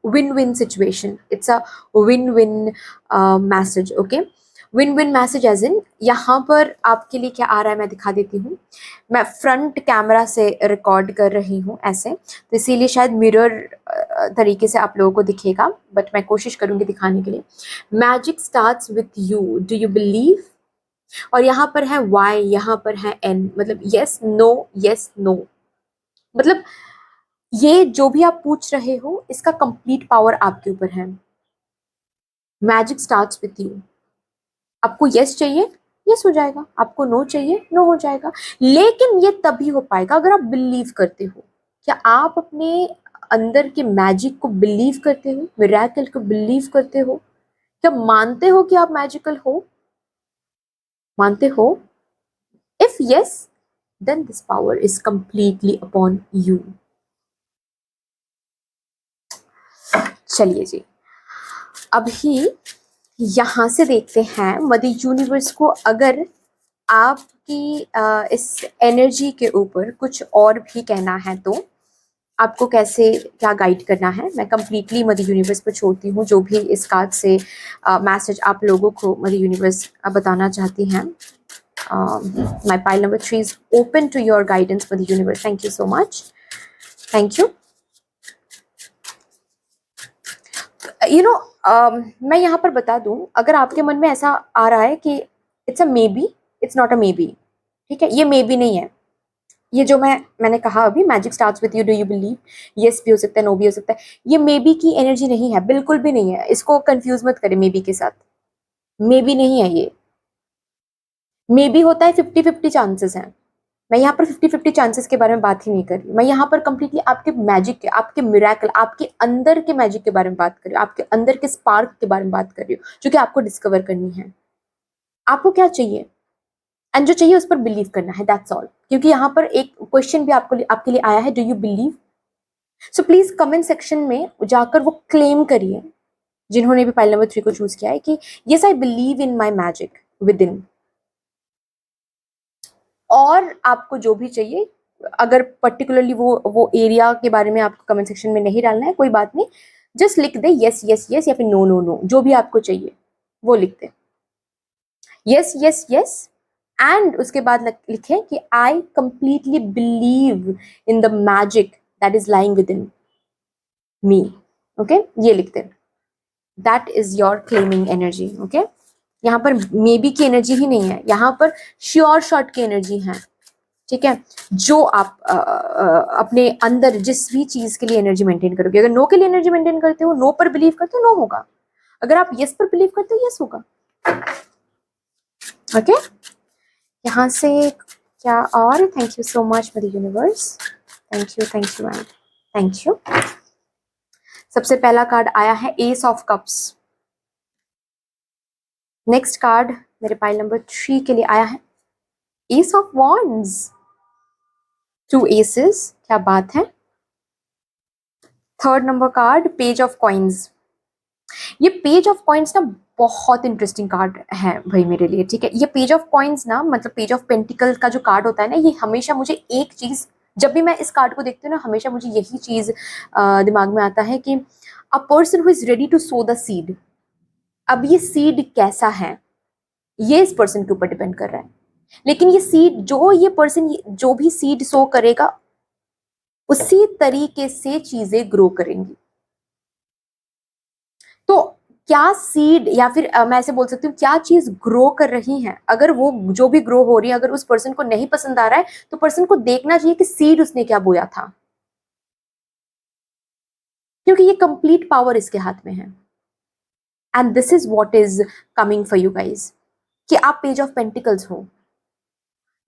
win win situation, it's a win win message. Okay, win win message as in, यहाँ पर आपके लिए क्या आ रहा है मैं दिखा देती हूँ। मैं फ्रंट कैमरा से रिकॉर्ड कर रही हूँ ऐसे, तो इसीलिए शायद मिरर तरीके से आप लोगों को दिखेगा, बट मैं कोशिश करूँगी दिखाने के लिए। Magic starts with you, do you believe? और यहाँ पर है वाई, यहाँ पर है एन, मतलब यस नो यस नो। मतलब ये जो भी आप पूछ रहे हो इसका कंप्लीट पावर आपके ऊपर है। Magic starts with you. आपको यस चाहिए, यस हो जाएगा। आपको नो चाहिए, नो हो जाएगा। लेकिन ये तभी हो पाएगा अगर आप बिलीव करते हो। क्या आप अपने अंदर के मैजिक को बिलीव करते हो, मिरेकल को बिलीव करते हो? क्या मानते हो कि आप मैजिकल हो? मानते हो? If yes, then this power is completely upon you। चलिए जी, अभी यहाँ से देखते हैं मदर यूनिवर्स को अगर आपकी इस एनर्जी के ऊपर कुछ और भी कहना है तो आपको कैसे क्या गाइड करना है। मैं कंप्लीटली मदर यूनिवर्स पर छोड़ती हूँ जो भी इस कार्ड से मैसेज आप लोगों को मदर यूनिवर्स बताना चाहती हैं। My pile number 3 is open to your guidance for the universe. Thank you so much. Thank you. मैं यहाँ पर बता दूँ, अगर आपके मन में ऐसा आ रहा है कि it's a may be, it's not a may be, ठीक है, ये मे बी नहीं है। ये जो मैंने कहा अभी, magic starts with you, do you believe? Yes भी हो सकता है, नो भी हो सकता है। ये मे बी की एनर्जी नहीं है, बिल्कुल भी नहीं है। इसको कंफ्यूज मत करें मे बी के साथ। मे बी नहीं है ये। मे बी होता है 50-50 चांसेस हैं। मैं यहाँ पर 50-50 चांसेस के बारे में बात ही नहीं कर रही। मैं यहाँ पर कंप्लीटली आपके मैजिक के, आपके मिरेकल, आपके अंदर के मैजिक के बारे में बात कर रही हूँ, आपके अंदर के स्पार्क के बारे में बात कर रही हूँ, जो कि आपको डिस्कवर करनी है। आपको क्या चाहिए एंड जो चाहिए उस पर बिलीव करना है, दैट्स ऑल। क्योंकि यहाँ पर एक क्वेश्चन भी आपके लिए आया है, do you believe? So please comment section में जाकर वो क्लेम करिए, जिन्होंने भी पाइल नंबर 3 को चूज किया है, कि yes I believe in my magic with in. और आपको जो भी चाहिए, अगर पर्टिकुलरली वो एरिया के बारे में आपको कमेंट सेक्शन में नहीं डालना है, कोई बात नहीं, जस्ट लिख दे यस यस यस या फिर नो नो नो, जो भी आपको चाहिए वो लिख दे। यस यस यस एंड उसके बाद लिखे कि I completely believe in the magic that is lying within me. Okay, ये लिख दे। That is your claiming energy. Okay, यहाँ पर मे बी की एनर्जी ही नहीं है, यहाँ पर श्योर शॉट की एनर्जी है। ठीक है, जो आप अपने अंदर जिस भी चीज के लिए एनर्जी मेंटेन करोगे, अगर नो के लिए एनर्जी मेंटेन करते हो, नो पर बिलीव करते हो, नो होगा। अगर आप यस पर बिलीव करते हो, यस होगा। ओके, यहाँ से क्या और? Thank you so much mother universe, thank you thank you and thank you. सबसे पहला कार्ड आया है S of cups. Next card मेरे पाइल नंबर 3 के लिए आया है एस ऑफ वॉन्ड्स। 2 एसेस, क्या बात है। Third number card page of coins. ये पेज ऑफ कॉइन्स ना बहुत इंटरेस्टिंग कार्ड है भाई मेरे लिए। ठीक है, ये पेज ऑफ कॉइन्स ना, मतलब पेज ऑफ पेंटिकल का जो कार्ड होता है ना, ये हमेशा मुझे एक चीज, जब भी मैं इस कार्ड को देखती हूँ ना, हमेशा मुझे यही चीज दिमाग में आता है कि a person who is ready to sow the seed. अब ये सीड कैसा है ये इस पर्सन के ऊपर डिपेंड कर रहा है, लेकिन ये सीड जो ये पर्सन जो भी सीड सो करेगा उसी तरीके से चीजें ग्रो करेंगी। तो क्या सीड या फिर मैं ऐसे बोल सकती हूँ क्या चीज ग्रो कर रही है, अगर वो जो भी ग्रो हो रही है अगर उस पर्सन को नहीं पसंद आ रहा है तो पर्सन को देखना चाहिए कि सीड उसने क्या बोया था, क्योंकि ये कंप्लीट पावर इसके हाथ में है। And this is what is coming for you guys, कि आप पेज ऑफ पेंटिकल्स हो।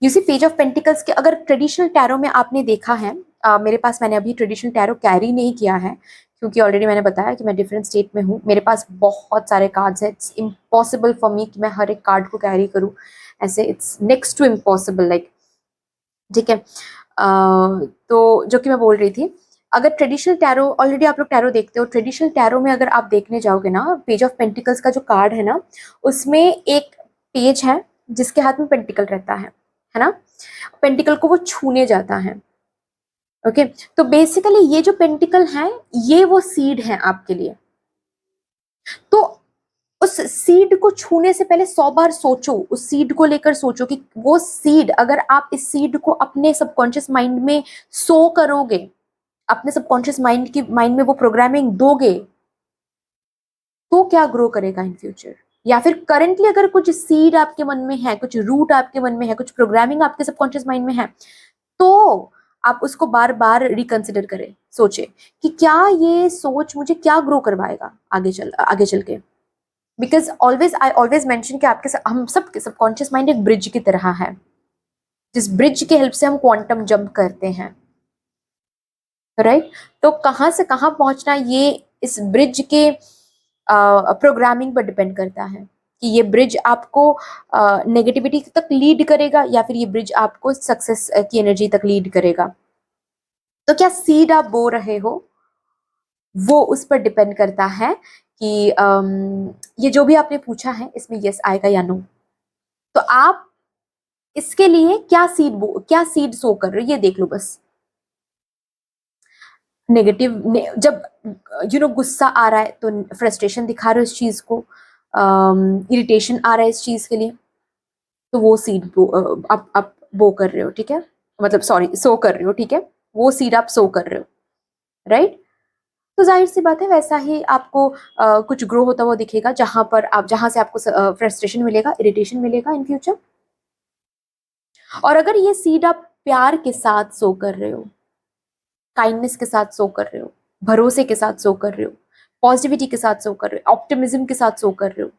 You see page of pentacles के अगर ट्रेडिशनल टैरो में आपने देखा है, मेरे पास, मैंने अभी ट्रेडिशनल टैरो कैरी नहीं किया है क्योंकि ऑलरेडी मैंने बताया कि मैं डिफरेंट स्टेट में हूँ, मेरे पास बहुत सारे कार्ड्स हैं, इट्स इम्पॉसिबल फॉर मी कि मैं हर एक कार्ड को कैरी करूँ, ऐसे it's next to impossible like, ठीक है। तो जो कि मैं बोल रही थी, अगर ट्रेडिशनल टैरो, ऑलरेडी आप लोग टैरो देखते हो, ट्रेडिशनल टैरो में अगर आप देखने जाओगे ना, पेज ऑफ पेंटिकल्स का जो कार्ड है ना, उसमें एक पेज है जिसके हाथ में पेंटिकल रहता है ना, पेंटिकल को वो छूने जाता है। ओके, तो बेसिकली ये जो पेंटिकल है ये वो सीड है आपके लिए। तो उस सीड को छूने से पहले 100 बार सोचो, उस सीड को लेकर सोचो कि वो सीड, अगर आप इस सीड को अपने सबकॉन्शियस माइंड में सो करोगे, अपने सबकॉन्शियस माइंड में वो प्रोग्रामिंग दोगे, तो क्या ग्रो करेगा इन फ्यूचर। या फिर करंटली अगर कुछ सीड आपके मन में है, कुछ रूट आपके मन में है, कुछ प्रोग्रामिंग आपके सबकॉन्शियस माइंड में है, तो आप उसको बार बार रिकंसिडर करें, सोचे कि क्या ये सोच मुझे क्या ग्रो करवाएगा आगे चल के। Because always I always mention कि आपके हम सबके सबकॉन्शियस माइंड एक ब्रिज की तरह है, जिस ब्रिज की हेल्प से हम क्वांटम जंप करते हैं, राइट। तो कहाँ से कहाँ पहुंचना ये इस ब्रिज के प्रोग्रामिंग पर डिपेंड करता है कि ये ब्रिज आपको नेगेटिविटी तक लीड करेगा या फिर ये ब्रिज आपको सक्सेस की एनर्जी तक लीड करेगा। तो क्या सीड आप बो रहे हो वो उस पर डिपेंड करता है कि ये जो भी आपने पूछा है इसमें यस आएगा या नो। तो आप इसके लिए क्या सीड सो कर रहे हो ये देख लो बस। जब गुस्सा आ रहा है तो फ्रस्ट्रेशन दिखा रहे हो इस चीज को, इरिटेशन आ रहा है इस चीज के लिए, तो वो सीड आप बो कर रहे हो, ठीक है, मतलब सॉरी सो कर रहे हो, ठीक है, वो सीड आप सो कर रहे हो, राइट। तो जाहिर सी बात है वैसा ही आपको कुछ ग्रो होता हुआ दिखेगा, जहां से आपको फ्रस्ट्रेशन मिलेगा, इरिटेशन मिलेगा इन फ्यूचर। और अगर ये सीड आप प्यार के साथ सो कर रहे हो, काइंडनेस के साथ सो कर रहे हो, भरोसे के साथ सो कर रहे हो, पॉजिटिविटी के साथ सो कर रहे हो, ऑप्टिमिज्म के साथ सो कर रहे हो,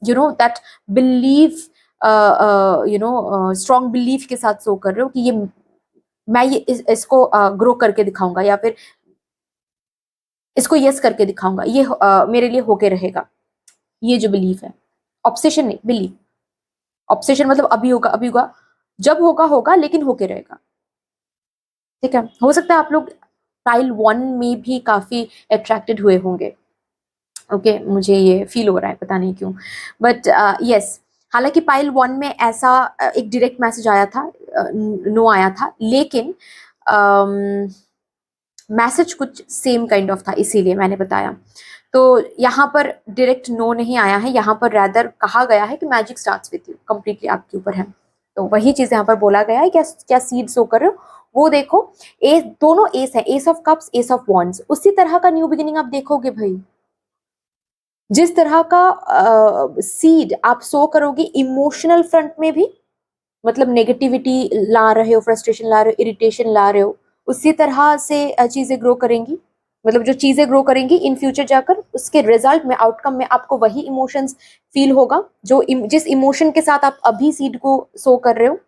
you know that believe, strong belief के साथ सो कर रहे हो कि ये मैं इसको ग्रो करके दिखाऊंगा या फिर इसको यस करके दिखाऊंगा, ये मेरे लिए होके रहेगा, ये जो बिलीफ है, ऑब्सेशन नहीं बिलीफ। ऑब्सेशन मतलब अभी होगा अभी होगा, जब होगा होगा लेकिन होके रहेगा, ठीक है। हो सकता है आप लोग पाइल 1 में भी काफी अट्रैक्टेड हुए होंगे, ओके, मुझे ये फील हो रहा है पता नहीं क्यों, बट यस, हालांकि पाइल 1 में ऐसा एक डायरेक्ट मैसेज आया था, नो आया था, लेकिन मैसेज कुछ सेम काइंड ऑफ था, इसीलिए मैंने बताया। तो यहाँ पर डायरेक्ट नो नहीं आया है, यहाँ पर रैदर कहा गया है कि magic starts with you, completely आपके ऊपर है। तो वही चीज यहाँ पर बोला गया है, क्या क्या सीड सो कर रहे हो वो देखो। दोनों एस है, S of cups, S of wands, उसी तरह का न्यू बिगिनिंग आप देखोगे भाई। जिस तरह का सीड आप सो करोगे इमोशनल फ्रंट में भी, मतलब नेगेटिविटी ला रहे हो, फ्रस्ट्रेशन ला रहे हो, इरिटेशन ला रहे हो, उसी तरह से चीजें ग्रो करेंगी। मतलब जो चीजें ग्रो करेंगी इन फ्यूचर जाकर उसके रिजल्ट में, आउटकम में आपको वही इमोशंस फील होगा जिस इमोशन के साथ आप अभी सीड को सो कर रहे हो।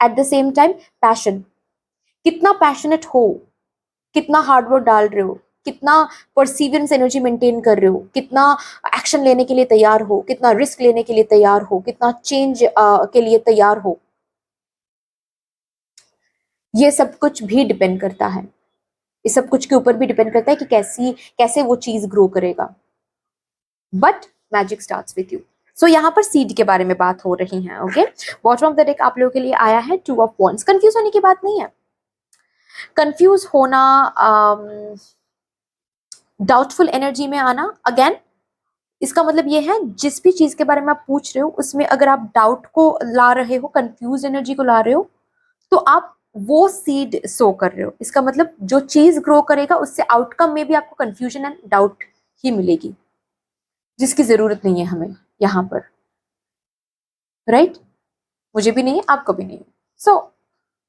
At the same time passion, कितना पैशनेट हो, कितना हार्डवर्क डाल रहे हो, कितना परसिवियरेंस एनर्जी मेंटेन कर रहे हो, कितना एक्शन लेने के लिए तैयार हो, कितना रिस्क लेने के लिए तैयार हो, कितना चेंज के लिए तैयार हो, ये सब कुछ भी डिपेंड करता है। इस सब कुछ के ऊपर भी डिपेंड करता है कि कैसे वो चीज ग्रो करेगा। But magic starts with you. So यहाँ पर सीड के बारे में बात हो रही है, okay. Bottom of the deck आप लोगों के लिए आया है 2 ऑफ वॉन्ड्स। कंफ्यूज होने की बात नहीं है, कंफ्यूज होना, डाउटफुल एनर्जी में आना, अगेन इसका मतलब ये है जिस भी चीज के बारे में आप पूछ रहे हो उसमें अगर आप डाउट को ला रहे हो, कंफ्यूज एनर्जी को ला रहे हो, तो आप वो सीड सो कर रहे हो। इसका मतलब जो चीज ग्रो करेगा उससे आउटकम में भी आपको कंफ्यूजन एंड डाउट ही मिलेगी, जिसकी जरूरत नहीं है हमें यहाँ पर, राइट? मुझे भी नहीं है, आपको भी नहीं है। So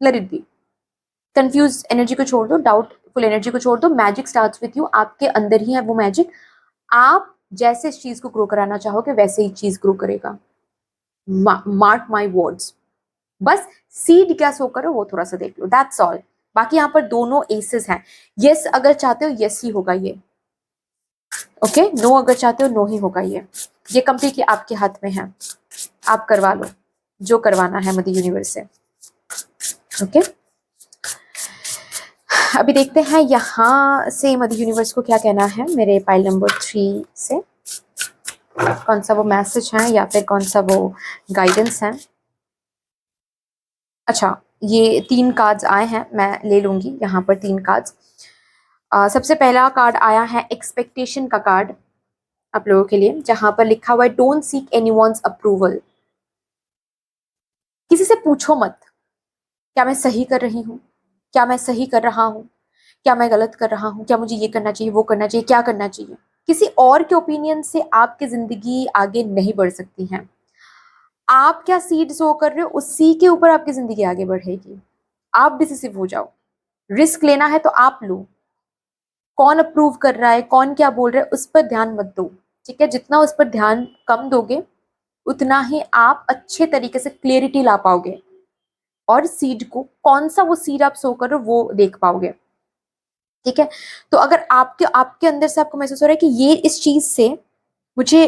let it be. Confuse energy को छोड़ दो, डाउटफुल एनर्जी को छोड़ दो। मैजिक स्टार्ट्स विथ यू, आपके अंदर ही है वो मैजिक। आप जैसे इस चीज को ग्रो कराना चाहोगे वैसे ही चीज ग्रो करेगा। Mark my words. बस सीड क्या सो करो वो थोड़ा सा देख लो, दैट्स ऑल। बाकी यहाँ पर दोनों एसेस हैं। यस अगर चाहते हो यस ही होगा ये, ओके। नो अगर चाहते हो नो ही होगा ये कंप्लीटली आपके हाथ में है। आप करवा लो जो करवाना है मदर यूनिवर्स से, ओके। अभी देखते हैं यहाँ से मदर यूनिवर्स को क्या कहना है मेरे पाइल नंबर 3 से। कौन सा वो मैसेज है या फिर कौन सा वो गाइडेंस है। अच्छा, ये 3 कार्ड्स आए हैं, मैं ले लूंगी यहाँ पर 3 कार्ड्स। सबसे पहला कार्ड आया है एक्सपेक्टेशन का कार्ड आप लोगों के लिए, जहां पर लिखा हुआ है डोंट सीक एनीवन्स अप्रूवल। किसी से पूछो मत क्या मैं सही कर रही हूँ, क्या मैं सही कर रहा हूँ, क्या मैं गलत कर रहा हूँ, क्या मुझे ये करना चाहिए वो करना चाहिए, क्या करना चाहिए। किसी और के ओपिनियन से आपकी जिंदगी आगे नहीं बढ़ सकती है। आप क्या सीड सो कर रहे हो उसी के ऊपर आपकी जिंदगी आगे बढ़ेगी। आप डिसिसिव हो जाओ, रिस्क लेना है तो आप लो। कौन अप्रूव कर रहा है, कौन क्या बोल रहा है, उस पर ध्यान मत दो, ठीक है। जितना उस पर ध्यान कम दोगे उतना ही आप अच्छे तरीके से क्लियरिटी ला पाओगे और सीड को, कौन सा वो सीड आप सो कर रहे हो वो देख पाओगे, ठीक है। तो अगर आपके आपके अंदर से आपको महसूस हो रहा है कि ये इस चीज से मुझे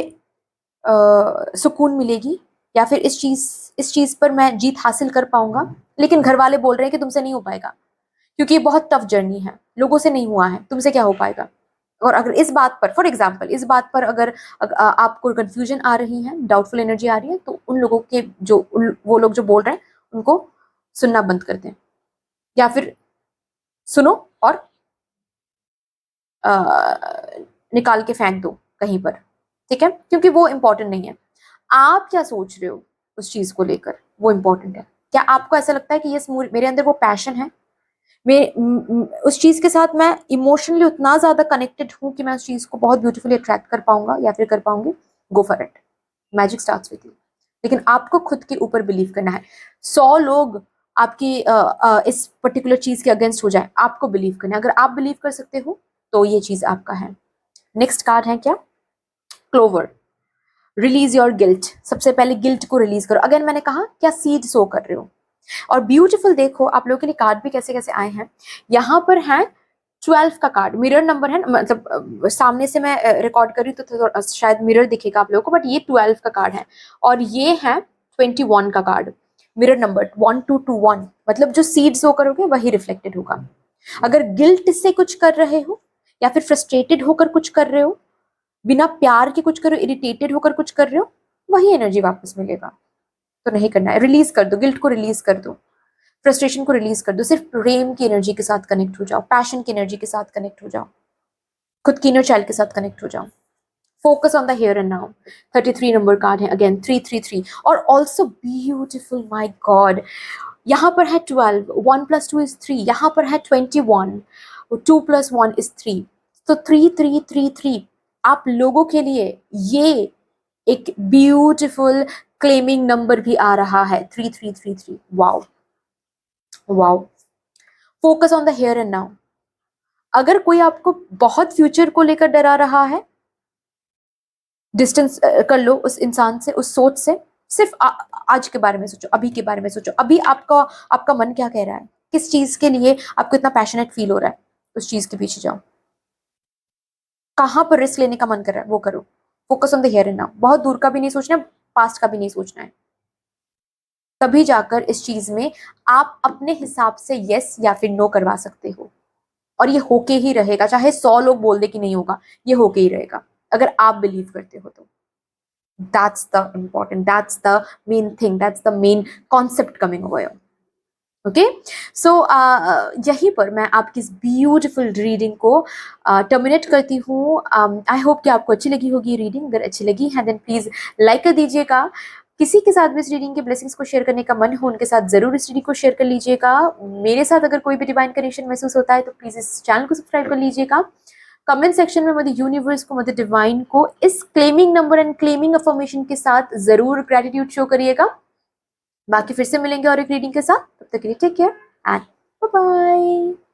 सुकून मिलेगी या फिर इस चीज पर मैं जीत हासिल कर पाऊंगा, लेकिन घर वाले बोल रहे हैं कि तुमसे नहीं हो पाएगा क्योंकि ये बहुत टफ जर्नी है, लोगों से नहीं हुआ है, तुमसे क्या हो पाएगा। और अगर इस बात पर, फॉर एग्जाम्पल इस बात पर अगर आपको कंफ्यूजन आ रही है, डाउटफुल एनर्जी आ रही है, तो उन लोगों के जो वो लोग जो बोल रहे हैं उनको सुनना बंद कर दें, या फिर सुनो और निकाल के फेंक दो कहीं पर, ठीक है, क्योंकि वो इम्पोर्टेंट नहीं है। आप क्या सोच रहे हो उस चीज को लेकर, वो इम्पोर्टेंट है। क्या आपको ऐसा लगता है कि यस मेरे अंदर वो पैशन है, उस चीज के साथ मैं इमोशनली उतना ज्यादा कनेक्टेड हूं कि मैं उस चीज को बहुत ब्यूटीफुली अट्रैक्ट कर पाऊंगा या फिर कर पाऊंगी, go for it. Magic starts with you. लेकिन आपको खुद के ऊपर बिलीव करना है। 100 लोग आपकी इस पर्टिकुलर चीज के अगेंस्ट हो जाए, आपको बिलीव करना है। अगर आप बिलीव कर सकते हो तो ये चीज आपका है। नेक्स्ट कार्ड है क्या, क्लोवर। Release your guilt. सबसे पहले गिल्ट को रिलीज करो। अगेन मैंने कहा क्या सीड सो कर रहे हो। और ब्यूटीफुल देखो आप लोगों के लिए कार्ड भी कैसे कैसे आए हैं। यहाँ पर है 12 का कार्ड, मिरर नंबर है, मतलब सामने से मैं रिकॉर्ड कर रही हूँ तो शायद मिरर दिखेगा आप लोगों को, बट ये 12 का कार्ड है। और ये है 21 का कार्ड, मिरर नंबर 1221। मतलब जो सीड सो करोगे वही रिफ्लेक्टेड होगा। अगर गिल्ट से कुछ कर रहे हो या फिर फ्रस्ट्रेटेड होकर कुछ कर रहे हो, बिना प्यार के कुछ कर रहे हो, इरिटेटेड होकर कुछ कर रहे हो, वही एनर्जी वापस मिलेगा। तो नहीं करना है, रिलीज कर दो, गिल्ट को रिलीज कर दो, फ्रस्ट्रेशन को रिलीज कर दो। सिर्फ प्रेम की एनर्जी के साथ कनेक्ट हो जाओ, पैशन की एनर्जी के साथ कनेक्ट हो जाओ, खुद की इनर चाइल्ड के साथ कनेक्ट हो जाओ। Focus on the here and now. 33 number card है, अगेन 333 और ऑल्सो ब्यूटिफुल, माई गॉड। यहाँ पर है 12, 1 + 2 = 3, यहाँ पर है 21, 2 + 1 = 3। तो 3333 आप लोगों के लिए ये एक ब्यूटिफुल क्लेमिंग नंबर भी आ रहा है, 3333। Wow wow. Focus on the here and now. अगर कोई आपको बहुत फ्यूचर को लेकर डरा रहा है, डिस्टेंस कर लो उस इंसान से, उस सोच से। सिर्फ आज के बारे में सोचो, अभी के बारे में सोचो। अभी आपका आपका मन क्या कह रहा है, किस चीज के लिए आपको इतना पैशनेट फील हो रहा है, उस चीज के पीछे जाओ। कहाँ पर रिस्क लेने का मन कर रहा है वो करो। Focus on the here and now. बहुत दूर का भी नहीं सोचना, पास्ट का भी नहीं सोचना है। तभी जाकर इस चीज में आप अपने हिसाब से यस या फिर नो करवा सकते हो। और ये होके ही रहेगा, चाहे 100 लोग बोल दे कि नहीं होगा, ये होके ही रहेगा अगर आप बिलीव करते हो तो। That's the important, that's the main thing, that's the main concept coming over. Okay so यहीं पर मैं आपकी इस ब्यूटीफुल रीडिंग को टर्मिनेट करती हूँ। आई होप कि आपको अच्छी लगी होगी रीडिंग। अगर अच्छी लगी है देन प्लीज़ लाइक कर दीजिएगा। किसी के साथ भी इस रीडिंग के ब्लेसिंग्स को शेयर करने का मन हो उनके साथ ज़रूर इस रीडिंग को शेयर कर लीजिएगा। मेरे साथ अगर कोई भी डिवाइन कनेक्शन महसूस होता है तो प्लीज़ इस चैनल को सब्सक्राइब कर लीजिएगा। कमेंट सेक्शन में मदर यूनिवर्स को, मदर डिवाइन को इस claiming number and claiming affirmation के साथ ज़रूर ग्रेटिट्यूड शो करिएगा। बाकी फिर से मिलेंगे और एक रीडिंग के साथ। तब तक के लिए take care and bye bye.